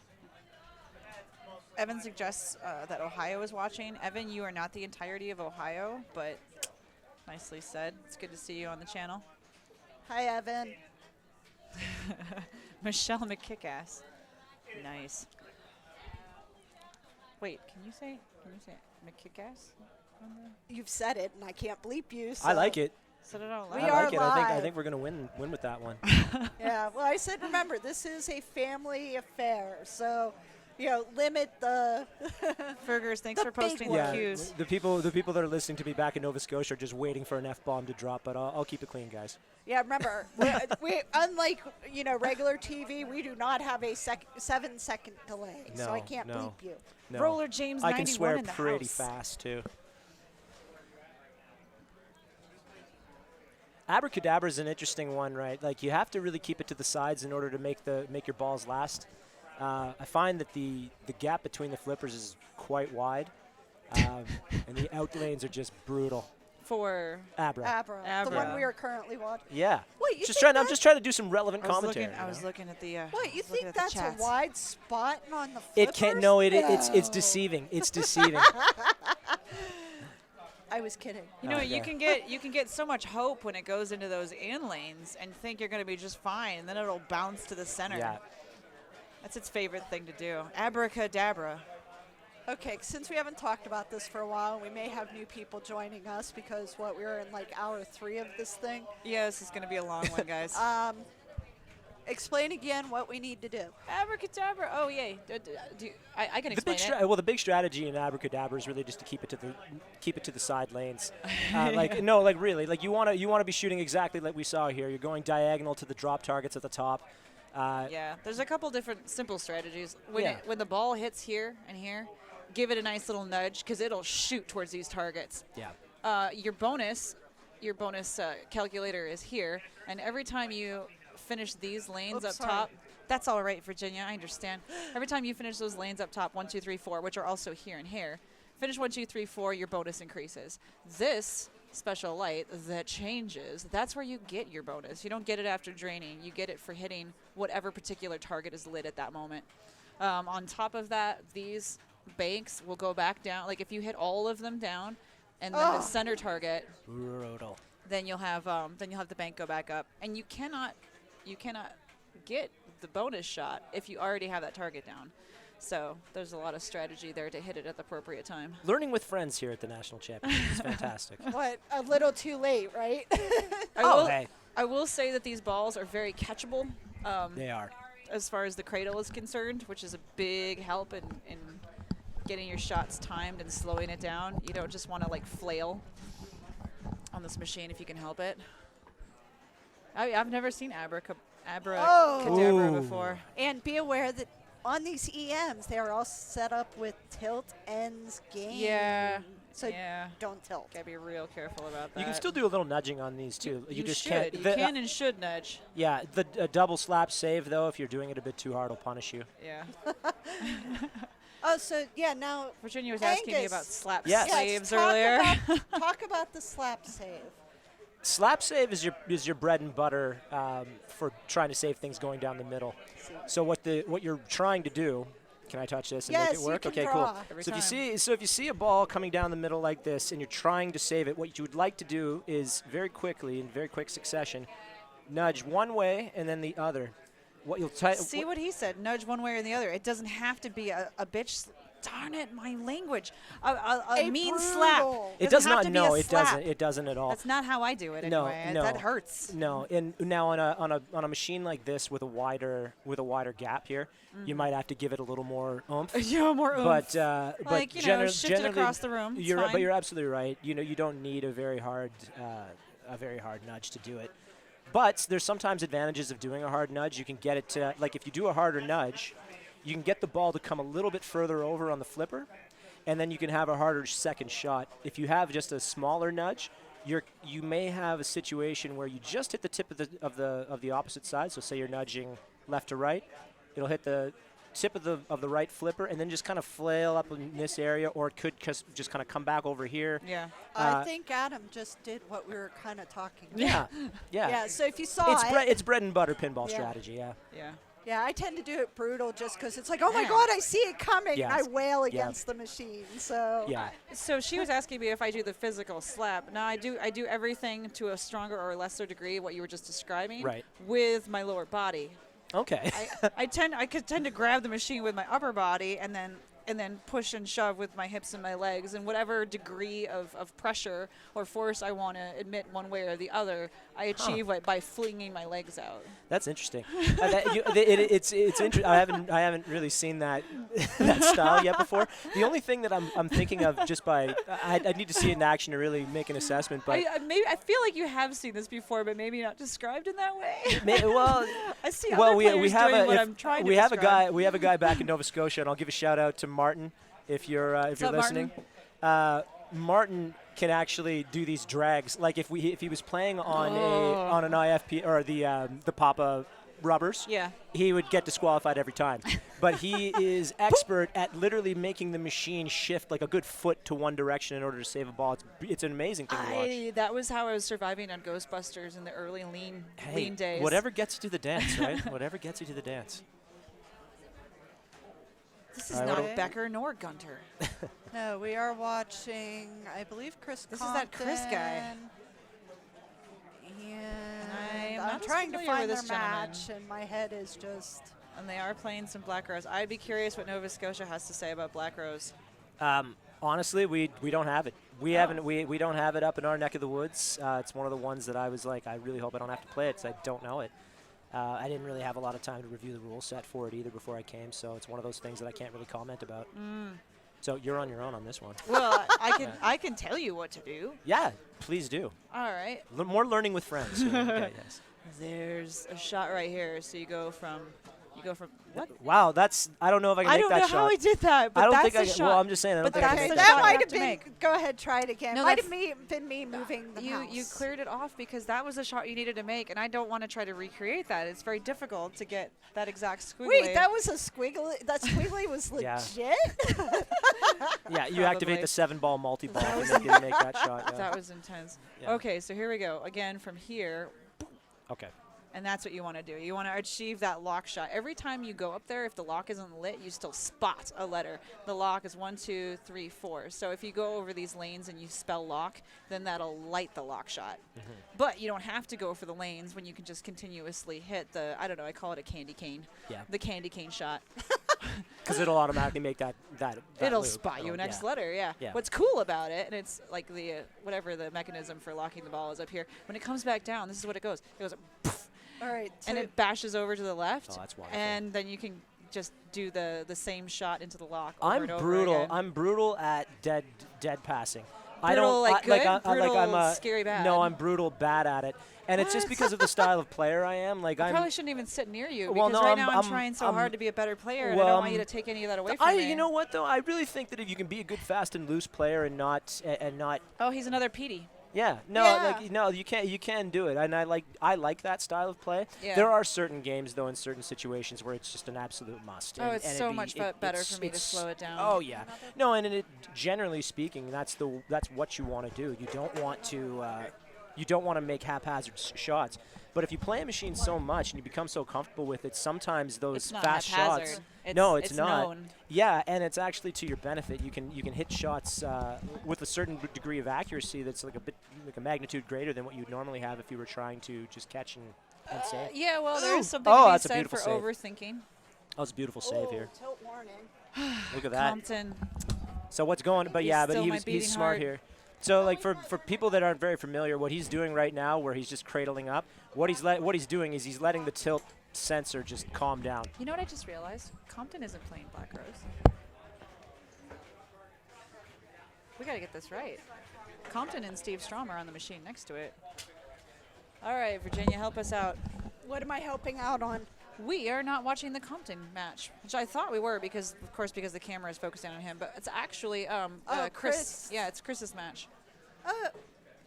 Evan suggests that Ohio is watching. Evan, you are not the entirety of Ohio, but nicely said. It's good to see you on the channel. Hi, Evan. Michelle McKickass. Nice. Wait, can you say McKickass? You've said it, and I can't bleep you. So. I like it. Said it out We loud. I are like it. I live. think we're gonna win with that one. Yeah, well, I said, remember, this is a family affair, so, limit the... Fergers, thanks The for posting big the one. cues. the people that are listening to me back in Nova Scotia are just waiting for an F-bomb to drop, but I'll keep it clean, guys. Yeah, remember, we unlike, regular TV, we do not have a 7-second delay, so I No, can't no. bleep you. No. Roller James I 91 can swear in the pretty house. fast too. Abracadabra is an interesting one, right? Like you have to really keep it to the sides in order to make your balls last. I find that the gap between the flippers is quite wide, and the out lanes are just brutal. For Abra, the Abra. one we are currently watching. Yeah. Wait, you just think trying. I'm that- just trying to do some relevant I was commentary. looking, I was looking at the. What, you was looking think at the that's a chats. wide spot on the flippers? It can't. No, it's No. deceiving. It's deceiving. I was kidding. You know, Okay. you can get so much hope when it goes into those in lanes and think you're going to be just fine, and then it'll bounce to the center. Yeah. That's its favorite thing to do. Abracadabra. Okay, since we haven't talked about this for a while, we may have new people joining us because, we're in like hour 3 of this thing. Yeah, this is going to be a long one, guys. Explain again what we need to do. Abracadabra. Oh, yay. I can explain it. The big strategy in Abracadabra is really just to keep it to the side lanes. Really, you want to be shooting exactly like we saw here. You're going diagonal to the drop targets at the top. Yeah, there's a couple different simple strategies. When Yeah. when the ball hits here and here, give it a nice little nudge because it'll shoot towards these targets. Yeah. Your bonus calculator is here, and every time you finish these lanes Oops, up sorry. top, that's all right, Virginia. I understand. Every time you finish those lanes up top, 1, 2, 3, 4, which are also here and here, finish 1, 2, 3, 4, your bonus increases. This special light that changes, that's where you get your bonus. You don't get it after draining. You get it for hitting whatever particular target is lit at that moment. On top of that, these banks will go back down. Like if you hit all of them down, and then the center target, Brutal. then you'll have the bank go back up, and you cannot get the bonus shot if you already have that target down. So there's a lot of strategy there to hit it at the appropriate time. Learning with friends here at the National Championship is fantastic. What, a little too late, right? Hey. I will say that these balls are very catchable. They are. As far as the cradle is concerned, which is a big help in getting your shots timed and slowing it down. You don't just want to flail on this machine if you can help it. I've never seen Abracadabra before. And be aware that on these EMs, they are all set up with tilt ends game. Yeah. So Yeah. don't tilt. Gotta be real careful about that. You can still do a little nudging on these too. You just should. can't. You the- can and should nudge. Yeah, the double slap save though, if you're doing it a bit too hard, will punish you. Yeah. Oh, so yeah, now Virginia was asking me Angus. about slap Yes. saves talk earlier. talk about the slap save. Slap save is your bread and butter for trying to save things going down the middle. So what you're trying to do. Can I touch this and Yes, make it you work? can Okay, draw. cool. Every So time. if you see a ball coming down the middle like this and you're trying to save it, what you would like to do is very quickly, in very quick succession, nudge one way and then the other. What you'll See what he said. Nudge one way or the other. It doesn't have to be a bitch. Darn it, my language. A mean slap. brutal. it Doesn't does have not. to be a No, it slap. doesn't. It doesn't at all. That's not how I do it No, anyway. no. That hurts. No, and now on a machine like this with a wider gap here, you might have to give it a little more oomph. Yeah, more oomph. But shift it generally, across the room. It's But fine. you're absolutely right. You don't need a very hard nudge to do it. But there's sometimes advantages of doing a hard nudge. You can get it to if you do a harder nudge, you can get the ball to come a little bit further over on the flipper, and then you can have a harder second shot. If you have just a smaller nudge, you may have a situation where you just hit the tip of the opposite side. So say you're nudging left to right, it'll hit the tip of the right flipper and then just kind of flail up in this area, or it could just kind of come back over here. Yeah. I think Adam just did what we were kind of talking about. Yeah, yeah. Yeah, so if you saw It's bread and butter pinball Yeah. strategy. Yeah. Yeah. Yeah, I tend to do it brutal just because it's like, oh my Yeah. God, I see it coming. Yeah. And I wail Yeah. against the machine. So Yeah. So she was asking me if I do the physical slap. Now I do everything to a stronger or lesser degree what you were just describing. Right. With my lower body. Okay. I could tend to grab the machine with my upper body and then push and shove with my hips and my legs, and whatever degree of pressure or force I want to admit one way or the other, I achieve by flinging my legs out. That's interesting. It's interesting. I haven't really seen that that style yet before. The only thing that I'm thinking of just by I need to see it in action to really make an assessment. But I feel like you have seen this before, but maybe not described in that way. well, I see other players we have doing what I'm trying to describe. we have a guy back in Nova Scotia, and I'll give a shout out to Martin if you're up, listening. Martin can actually do these drags. Like if he was playing on an IFP or the Papa rubbers, Yeah. he would get disqualified every time. But he is expert at literally making the machine shift like a good foot to one direction in order to save a ball. It's an amazing thing to watch. That was how I was surviving on Ghostbusters in the early lean days. Whatever gets you to the dance, right? Whatever gets you to the dance. This is All right, not what do- Becker nor Gunter. no, we are watching, I believe, Chris This is that Chris guy. Compton. I'm And not I'm as trying to familiar with find their this gentleman. match, and my head is just. And they are playing some Black Rose. I'd be curious what Nova Scotia has to say about Black Rose. Honestly, we don't have it. We don't have it up in our neck of the woods. It's one of the ones that I was like, I really hope I don't have to play it because I don't know it. I didn't really have a lot of time to review the rule set for it either before I came, so it's one of those things that I can't really comment about. So you're on your own on this one. Well, I can tell you what to do. Yeah, please do. All right. More learning with friends. Here. Okay, yes. There's a shot right here. So you go from what? Wow, I don't know if I can I make don't that know shot. how he did that, but I don't that's think the I can. shot. Well, I'm just saying I don't But think I that's can the make shot that you That shot. might have to been. make. Go ahead, try it again. No, Might have that's- been me moving the mouse. You cleared it off because that was a shot you needed to make, and I don't want to try to recreate that. It's very difficult to get that exact squiggly. Wait, that was a squiggly. That squiggly was Yeah. legit. Yeah, you activate Probably. the 7-ball multi-ball and then make that shot. Yeah. That was intense. Yeah. Okay, so here we go. Again, from here, Okay. and that's what you want to do. You want to achieve that lock shot. Every time you go up there, if the lock isn't lit, you still spot a letter. The lock is 1, 2, 3, 4. So if you go over these lanes and you spell lock, then that'll light the lock shot. But you don't have to go for the lanes when you can just continuously hit the, I don't know, I call it a candy cane. Yeah. The candy cane shot. Because it'll automatically make that It'll loop. spot you Oh, an X yeah. letter, yeah. Yeah. What's cool about it, and it's like the whatever the mechanism for locking the ball is up here. When it comes back down, this is what it goes. It goes, poof, All right. and so- it bashes over to the left. Oh, that's wonderful. And then you can just do the same shot into the lock. Over I'm and over brutal. again. I'm brutal at dead passing. I Brutal, don't like, good? I'm Brutal, a scary bad? No, I'm brutal bad at it, and it's just What? because of the style of player I am. Like I I'm. probably shouldn't even sit near you Well, because no, right now I'm I'm- trying so I'm- hard to be a better player, and I well, don't want you to take any of that away from me. You know what though? I really think that if you can be a good fast and loose player and not Oh, he's another Petey. Yeah, no, Yeah. like no, you can do it, and I like that style of play. Yeah. There are certain games though, in certain situations where it's just an absolute must. Oh, and- it's and so it'd be- much better for me to slow it down. Oh yeah, no, and generally speaking, that's what you want to do. You don't want to make haphazard shots. But if you play a machine so much and you become so comfortable with it, sometimes those It's not fast haphazard. shots. It's, No, it's not. known. Yeah, and it's actually to your benefit. You can hit shots with a certain degree of accuracy that's like a magnitude greater than what you'd normally have if you were trying to just catch and save. Yeah, well, there is something Oh, to be that's a said beautiful for save. overthinking. That was a beautiful save here. Oh, tilt warning. Look at that. Compton. So what's going? But He's yeah, but still my he's beating smart heart. here. So like for people that aren't very familiar, what he's doing right now, where he's just cradling up, what he's doing is he's letting the tilt sensor just calm down. You know what I just realized? Compton isn't playing Black Rose. We got to get this right. Compton and Steve Strom are on the machine next to it. All right, Virginia, help us out. What am I helping out on? We are not watching the Compton match, which I thought we were because the camera is focusing on him. But it's actually Chris. Chris. Yeah, it's Chris's match.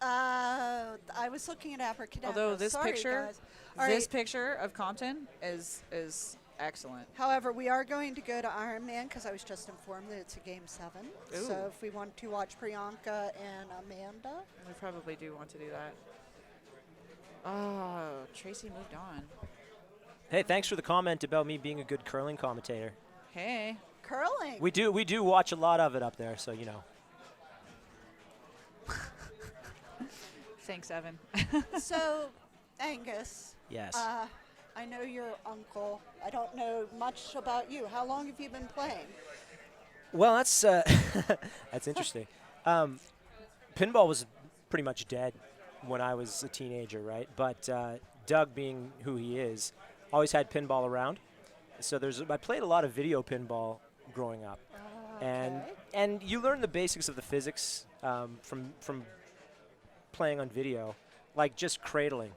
I was looking at Abracadabra. Although this Sorry, picture, guys. All this right. picture of Compton is excellent. However, we are going to go to Iron Man because I was just informed that it's a Game 7. Ooh. So if we want to watch Priyanka and Amanda. We probably do want to do that. Oh, Tracy moved on. Hey, thanks for the comment about me being a good curling commentator. Hey. Curling. We do watch a lot of it up there, so you know. Thanks, Evan. So, Angus. Yes. I know your uncle. I don't know much about you. How long have you been playing? Well, that's that's interesting. Pinball was pretty much dead when I was a teenager, right? But Doug, being who he is, always had pinball around. So I played a lot of video pinball growing up, and you learn the basics of the physics from playing on video, like just cradling.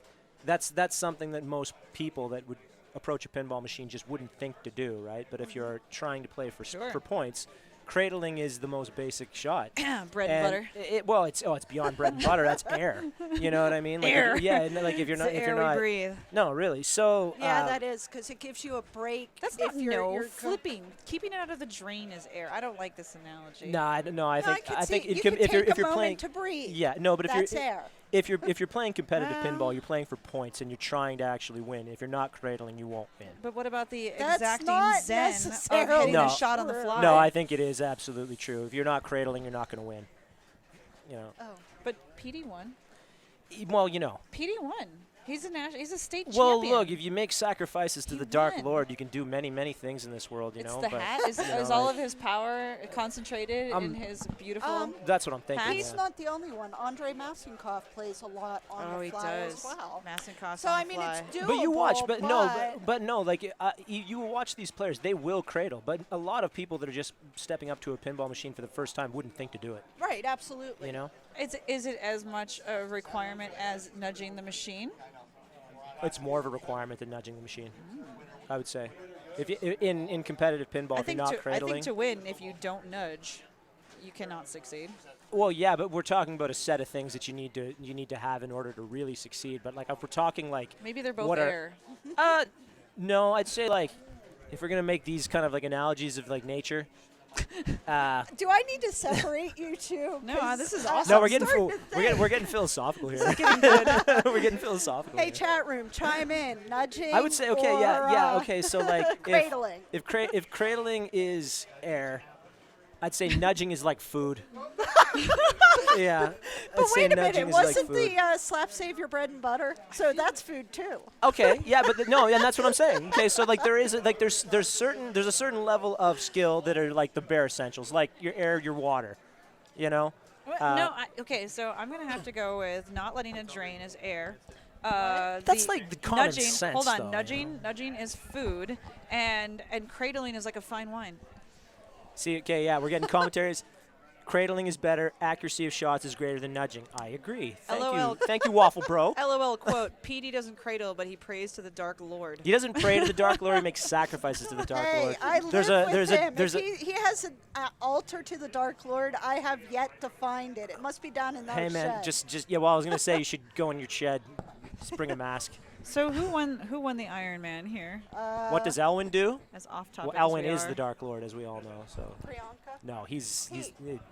That's something that most people that would approach a pinball machine just wouldn't think to do, right? But if you're trying to play for points, cradling is the most basic shot. Bread and butter. It's beyond bread and butter. That's air. You know what I mean? Like Air. Like if you're not, It's the if air you're not, we breathe. no, really. So Yeah, that is because it gives you a break. That's if not you're flipping. Keeping it out of the drain is air. I don't like this analogy. No, I think can I see think you it can if you're take if a you're moment playing to breathe. Yeah, no, but That's air. if you're playing competitive Well- pinball, you're playing for points and you're trying to actually win. If you're not cradling, you won't win. But what about the That's exacting not zen of necessarily hitting No. a shot on the true. fly? No, I think it is absolutely true. If you're not cradling, you're not going to win. You know. Oh. But PD won. Well, you know. PD won. He's a state Well, champion. look, if you make sacrifices to He the Dark won. Lord, you can do many, many things in this world, you It's know. the but, hat. Is you know, all like, of his power concentrated in his beautiful? That's what I'm thinking. Hat? He's yeah. not the only one. Andre Masinkoff plays a lot on Oh, the he fly does. as well. Masinkoff's So on I the mean, fly. it's doable. But you watch, like you will watch these players. They will cradle, but a lot of people that are just stepping up to a pinball machine for the first time wouldn't think to do it. Right, absolutely. You know, Is it as much a requirement as nudging the machine? it's more of a requirement than nudging the machine. I would say, if you, in competitive pinball, if you're not I cradling. think to win, if you don't nudge, you cannot succeed. Well, yeah, but we're talking about a set of things that you need to have in order to really succeed. But like, if we're talking like, Maybe they're both what are- air. no, I'd say like, if we're gonna make these kind of like analogies of like nature. Do I need to separate you two? No, 'Cause this is I'm awesome. No, we're getting starting to think. we're getting philosophical here. We're getting philosophical. Hey, here. chat room, chime in. Nudging. I would say okay, or, yeah. Okay, so like cradling. if cradling is air, I'd say nudging is like food. Yeah. But I'd say wait a nudging minute, is like wasn't food. the slap save your bread and butter? So that's food too. Okay, yeah, but no, and that's what I'm saying. Okay, so like there's a certain level of skill that are like the bare essentials, like your air, your water, you know. Okay, so I'm gonna have to go with not letting it drain as air. That's like the common nudging, sense, Hold on, though, you nudging is food, and cradling is like a fine wine. See, okay, yeah, we're getting commentaries. Cradling is better. Accuracy of shots is greater than nudging. I agree. LOL. Thank you, Waffle Bro. LOL quote: PD doesn't cradle, but he prays to the Dark Lord. He doesn't pray to the Dark Lord. He makes sacrifices to the Dark Hey, Lord. I There's live a with there's him. a there's if a. he has an altar to the Dark Lord, I have yet to find it. It must be down in that Hey man, shed. just yeah. Well, I was gonna say you should go in your shed, just bring a mask. So who won the Iron Man here? What does Elwin do? As off Well, topic. Elwin as we is are. the Dark Lord, as we all know. So Priyanka? no, he's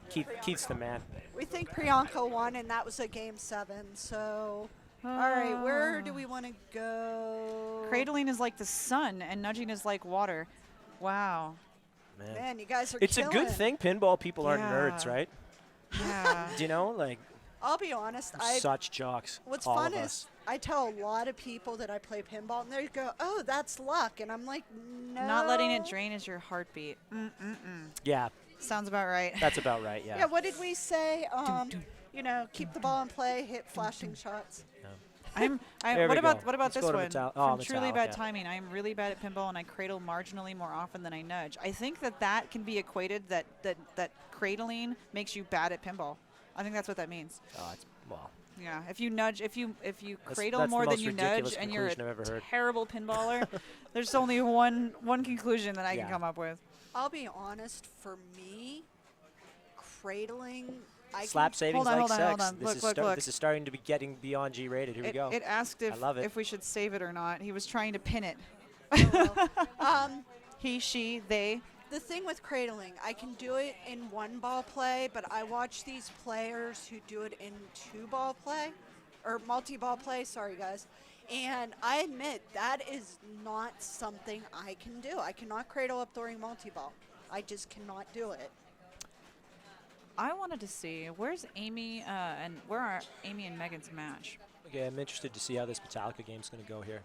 Keith's the man. We think Priyanka won, and that was a game 7. So, all right, where do we want to go? Cradling is like the sun, and nudging is like water. Wow. Man, Man, you guys are it's a killing. good thing pinball people aren't Yeah. nerds, right? Yeah. Do you know, like I'll be honest. we're such jocks. What's all fun of is us. I tell a lot of people that I play pinball, and they go, "Oh, that's luck," and I'm like, "No." Not letting it drain is your heartbeat. Yeah, Sounds about right. that's about right. Yeah. Yeah. What did we say? You know, keep the ball in play, hit flashing shots. There what we about go. what about Let's this go to one? Metallica. From truly bad Metallica. timing. I am really bad at pinball, and I cradle marginally more often than I nudge. I think that can be equated that cradling makes you bad at pinball. I think that's what that means. Oh, it's, well, Yeah, if you nudge, if you cradle that's the more than most you ridiculous nudge, and you're a conclusion I've ever heard. terrible pinballer, there's only one conclusion that I Yeah. can come up with. I'll be honest. For me, cradling Slap savings Hold on, like hold on, hold sex. on. This Look, is look, look. This is starting to be getting beyond G-rated. Here we go. It asked I love it. if we should save it or not. He was trying to pin it. He, she, they. The thing with cradling, I can do it in one ball play, but I watch these players who do it in two ball play, or multi-ball play, sorry guys. And I admit that is not something I can do. I cannot cradle up during multi-ball. I just cannot do it. I wanted to see, where's Amy where are Amy and Megan's match? Okay, I'm interested to see how this Metallica game's going to go here.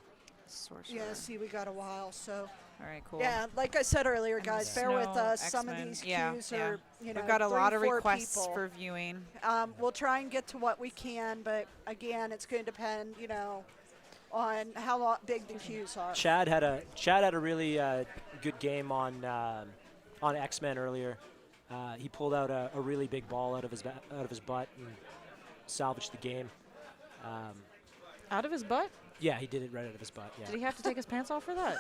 Sorcerer. Yeah, see, we got a while, so. All right, cool. Yeah, like I said earlier, guys, bear with Snow, us. Some of X-Men. these Yeah, cues yeah. are, you know, We've got a lot of 3-4 requests people. for viewing. We'll try and get to what we can, but again, it's going to depend, you know, on how big the cues are. Chad had a really good game on X-Men earlier. He pulled out a really big ball out of his butt and salvaged the game. Out of his butt? Yeah, he did it right out of his butt. Yeah. Did he have to take his pants off for that?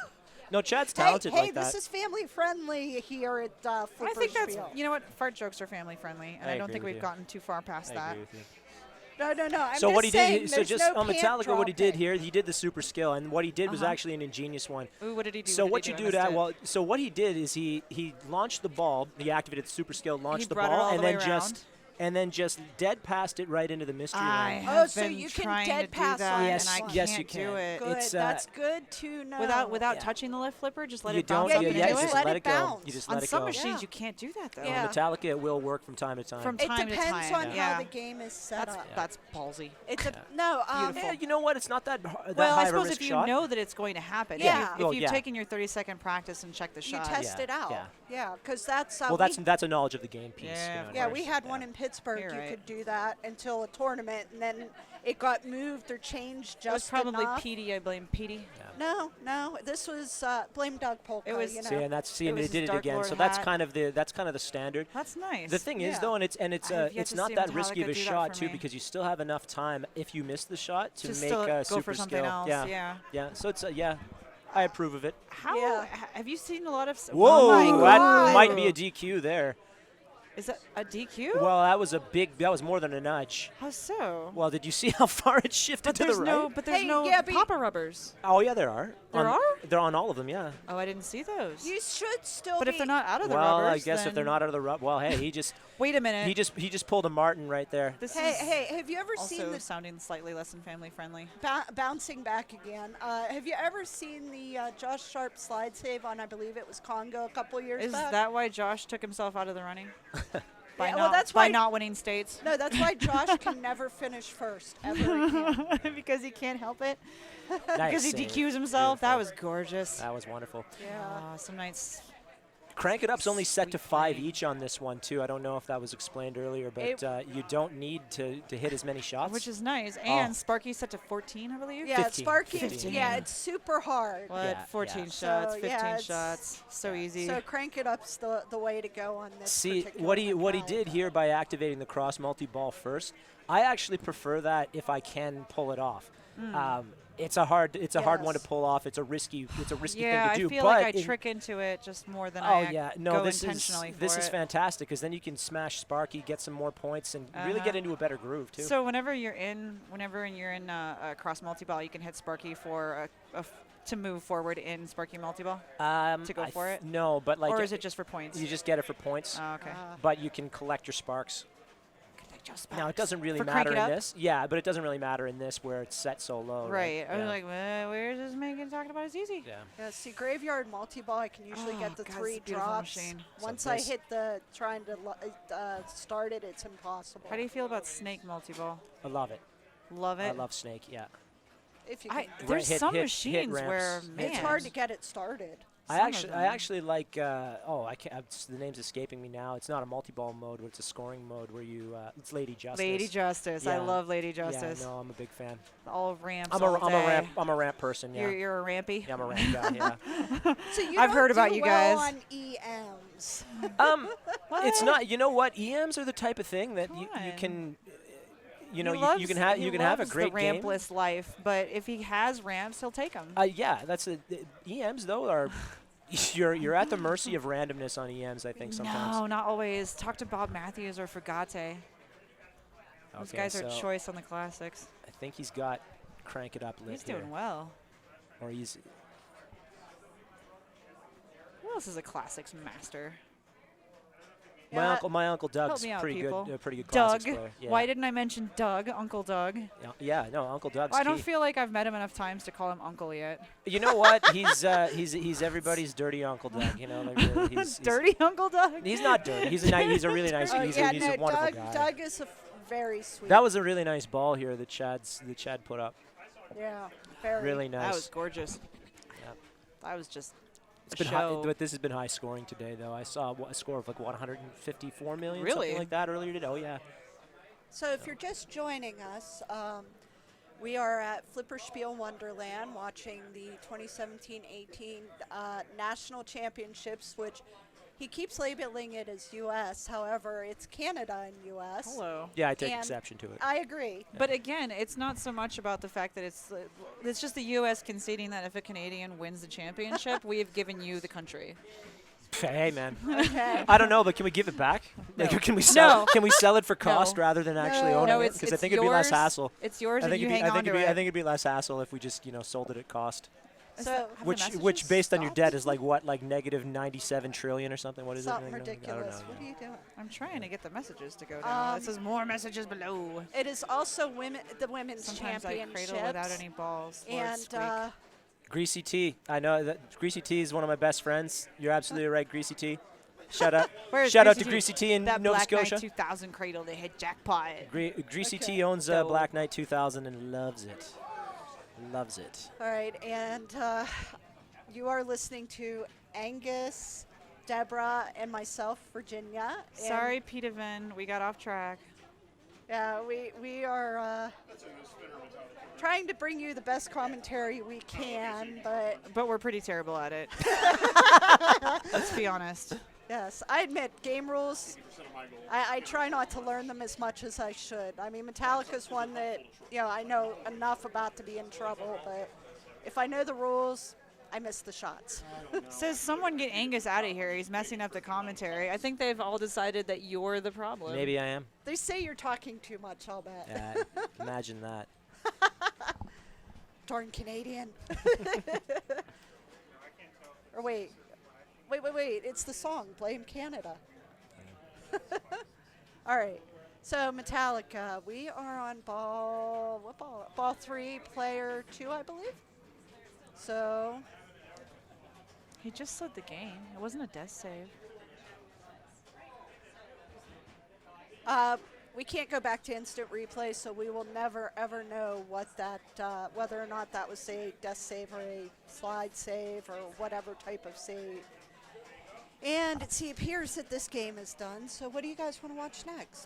No, Chad's talented hey, like that. this is family friendly here at Flipper I think that's, Spiel. you know what, fart jokes are family friendly, and I I don't agree think with we've you. gotten too far past I that. agree with you. No. I'm So just what he saying, did, so there's just no on pant Metallica, what he did dropping. here, he did the super skill, and what he did was actually an ingenious one. Ooh, what did he do? So what what you did do he do? I that, missed well, so what he did is he launched the ball, he activated the super skill, launched the brought it ball, all and the way then just dead passed it right into the mystery I lane. have so been you can trying dead to do pass that, on Yes, and I yes, can't you can. do it. Good, It's, that's good to know. Without Yeah. touching the left flipper, just let You it bounce don't, up yeah, and you do just it. let it go. bounce. You just On let it some go. machines, Yeah. you can't do that though. On Yeah. Metallica, it will work from time to time. From It time to depends time. on Yeah. how the game is set up. That's ballsy. It's no, Beautiful. Yeah, you know what? It's not that that Well, high I of a suppose risk if you shot. know that it's going to happen, Yeah. if Well, you've yeah. taken your 30-second practice and checked the you shot, test Yeah, it out. yeah. Because that's Well, that's a knowledge of the game piece. Yeah, you know, of and yeah, ours. we had one Yeah. in Pittsburgh. You're You right. could do that until a tournament, and then it got moved or changed it was just probably enough. Petey. I blame Petey. No, this was blame Doug Polka. It was- you know. See, and It was they did his it Dark again. Lord So that's hat. kind of the standard. That's nice. The thing is Yeah. though, and it's I've yet it's to not see that risky of Metallica a do that shot for too, me. because you still have enough time if you miss the shot to make still a go super for something skill. else. Yeah, yeah. So it's I approve of it. How Yeah. have you seen a lot of? Whoa, Oh my that God. might be a DQ there. Is that a DQ? Well, that was more than a nudge. How so? Well, did you see how far it shifted But to there's the right? no, but there's Hey, no yeah, but- Papa rubbers. Oh yeah, there are. There are? They're on all of them, yeah. Oh, I didn't see those. You should still. But if be- they're not out of the Well, rubbers, I guess if they're then- not out of the rub, well, hey, Wait a minute. he just pulled a Martin right there. This Hey, is hey, have you ever seen also the sounding slightly less than family friendly. bouncing back again? Have you ever seen the Josh Sharp slide save on? I believe it was Congo a couple years Is back. that why Josh took himself out of the running? By Yeah, not, well, that's by why- not winning states. No, that's why Josh can never finish first ever again. Because he can't help it. Nice Because he save. DQs himself. That was Beautiful. gorgeous. That was wonderful. Yeah. Some nights. Crank It Up's only set to Sweet 5 money. each on this one too. I don't know if that was explained earlier, but It- you don't need to hit as many shots. Which is nice. Oh. And Sparky's set to 14, I believe. Yeah, 15. Sparky. 15. Yeah, it's super hard. What? Yeah, 14 yeah. shots, So, 15 yeah, it's- shots. So easy. So crank it up's the way to go on this. See particular what he Metallica. did here by activating the cross multi-ball first. I actually prefer that if I can pull it off. It's a hard one to Yes. pull off. It's a risky yeah, thing to do. I feel but like I in- trick into it just more than Oh I yeah, no, go this intentionally for is it. fantastic because then you can smash Sparky, get some more points, and really get into a better groove too. So whenever you're in a cross multi-ball, you can hit Sparky for to move forward in Sparky multi-ball, to go for it? No, but like or is it just for points? you just get it for points, Oh, okay. but you can collect your sparks. Now it doesn't really For Crank matter It in Up? this. Yeah, but it doesn't really matter in this where it's set so low. Right. I was Yeah. like, where's this Megan talking about? It's easy. Yeah. Yeah, see, graveyard multi-ball, I can usually Oh, get the God, 3 it's a beautiful drops. machine. Once So I this- hit the trying to start it, it's impossible. How do you feel about Snake multi-ball? I love it. Love it. I love Snake. Yeah. If you can. There's hit- some hit machines ramps. where, It's man, It's hard to get it started. Some of them. I actually like. I can't. The name's escaping me now. It's not a multi-ball mode, but it's a scoring mode where you. It's Lady Justice. Lady Justice. I Yeah. love Lady Justice. Yeah, no, I'm a big fan. All ramps. I'm all a day. ramp. I'm a ramp person. Yeah. You're a rampy. Yeah, I'm a ramp guy. Yeah. So you I've don't heard about do you well guys. on EMs. It's not. You know what? EMs are the type of thing that you Come can. You He know, loves- you can have he you can have a loves great the game. rampless life, but if he has ramps, he'll take them. Yeah, that's the EMs though are. You're at the mercy of randomness on EMs. I think sometimes. No, not always. Talk to Bob Matthews or Fugate. Those Okay, guys are so choice on the classics. I think he's got Crank It Up lit He's here. doing well. Or he's Who else is a classics master? my uncle Doug's me out, pretty people. good, pretty good Doug. classics player. Yeah. Why didn't I mention Doug? Uncle Doug. Yeah, no, Uncle Doug's I don't key. feel like I've met him enough times to call him Uncle yet. You know what? He's everybody's dirty Uncle Doug. You know, like really, he's Dirty Uncle Doug. He's not dirty. He's a really nice. Oh, he's yeah, he's no, a wonderful Doug, guy. Doug is very sweet. That was a really nice ball here that Chad put up. yeah, very. Really nice. That was gorgeous. Yeah. That was just It's a been high, show. but this has been high scoring today, though. I saw a score of like 154 million, Really? something like that earlier today. Oh yeah. So if you're just joining us, we are at Flipperspiel Wonderland watching the 2017-18 National Championships, which he keeps labeling it as U.S. However, it's Canada and U.S. hello. Yeah, I take And exception to it. I agree. But again, it's not so much about the fact that it's just the U.S. conceding that if a Canadian wins the championship, we have given you the country. Hey man. Okay. I don't know, but can we give it back? No. Like, can we sell? No. Can we sell it for cost No. rather than actually No. owning No, it? it's Because I think it'd be less yours. hassle. It's yours, I and think you it'd be, hang I on think to it'd be, it. I think it'd be less hassle if we just sold it at cost. Is So- that- have the Which messages based on your stopped? debt is like what, like negative 97 trillion or something? What is Something it? I don't ridiculous. know. What are you doing? I'm trying to get the messages to go down. It says more messages below. It is also the women's Sometimes I championships. cradle without any balls. Lord, And squeak. Greasy T. I know that Greasy T is one of my best friends. You're absolutely right, Greasy T. Shout out, Where's shout out to Greasy Greasy T in that Nova Black Knight Scotia. 2000 cradle, they hit jackpot. Greasy Okay. T owns So- Black Knight 2000 and loves it. Loves it. All right, and you are listening to Angus, Deborah, and myself, Virginia. And Sorry, Peter Vin, we got off track. Yeah, we are trying to bring you the best commentary we can, but We're pretty terrible at it. Let's be honest. yes, I admit game rules. I try not to learn them as much as I should. I mean, Metallica's one that I know enough about to be in trouble, but if I know the rules, I miss the shots. Says someone get Angus out of here. He's messing up the commentary. I think they've all decided that you're the problem. Maybe I am. They say you're talking too much, I'll bet. Yeah, imagine that. Darn Canadian. Or wait. It's the song, Blame Canada. All right. So Metallica, we are on ball 3, player 2, I believe. So He just slid the game. It wasn't a death save. we can't go back to instant replay, so we will never ever know what that whether or not that was a death save or a slide save or whatever type of save. And it appears that this game is done. So what do you guys want to watch next?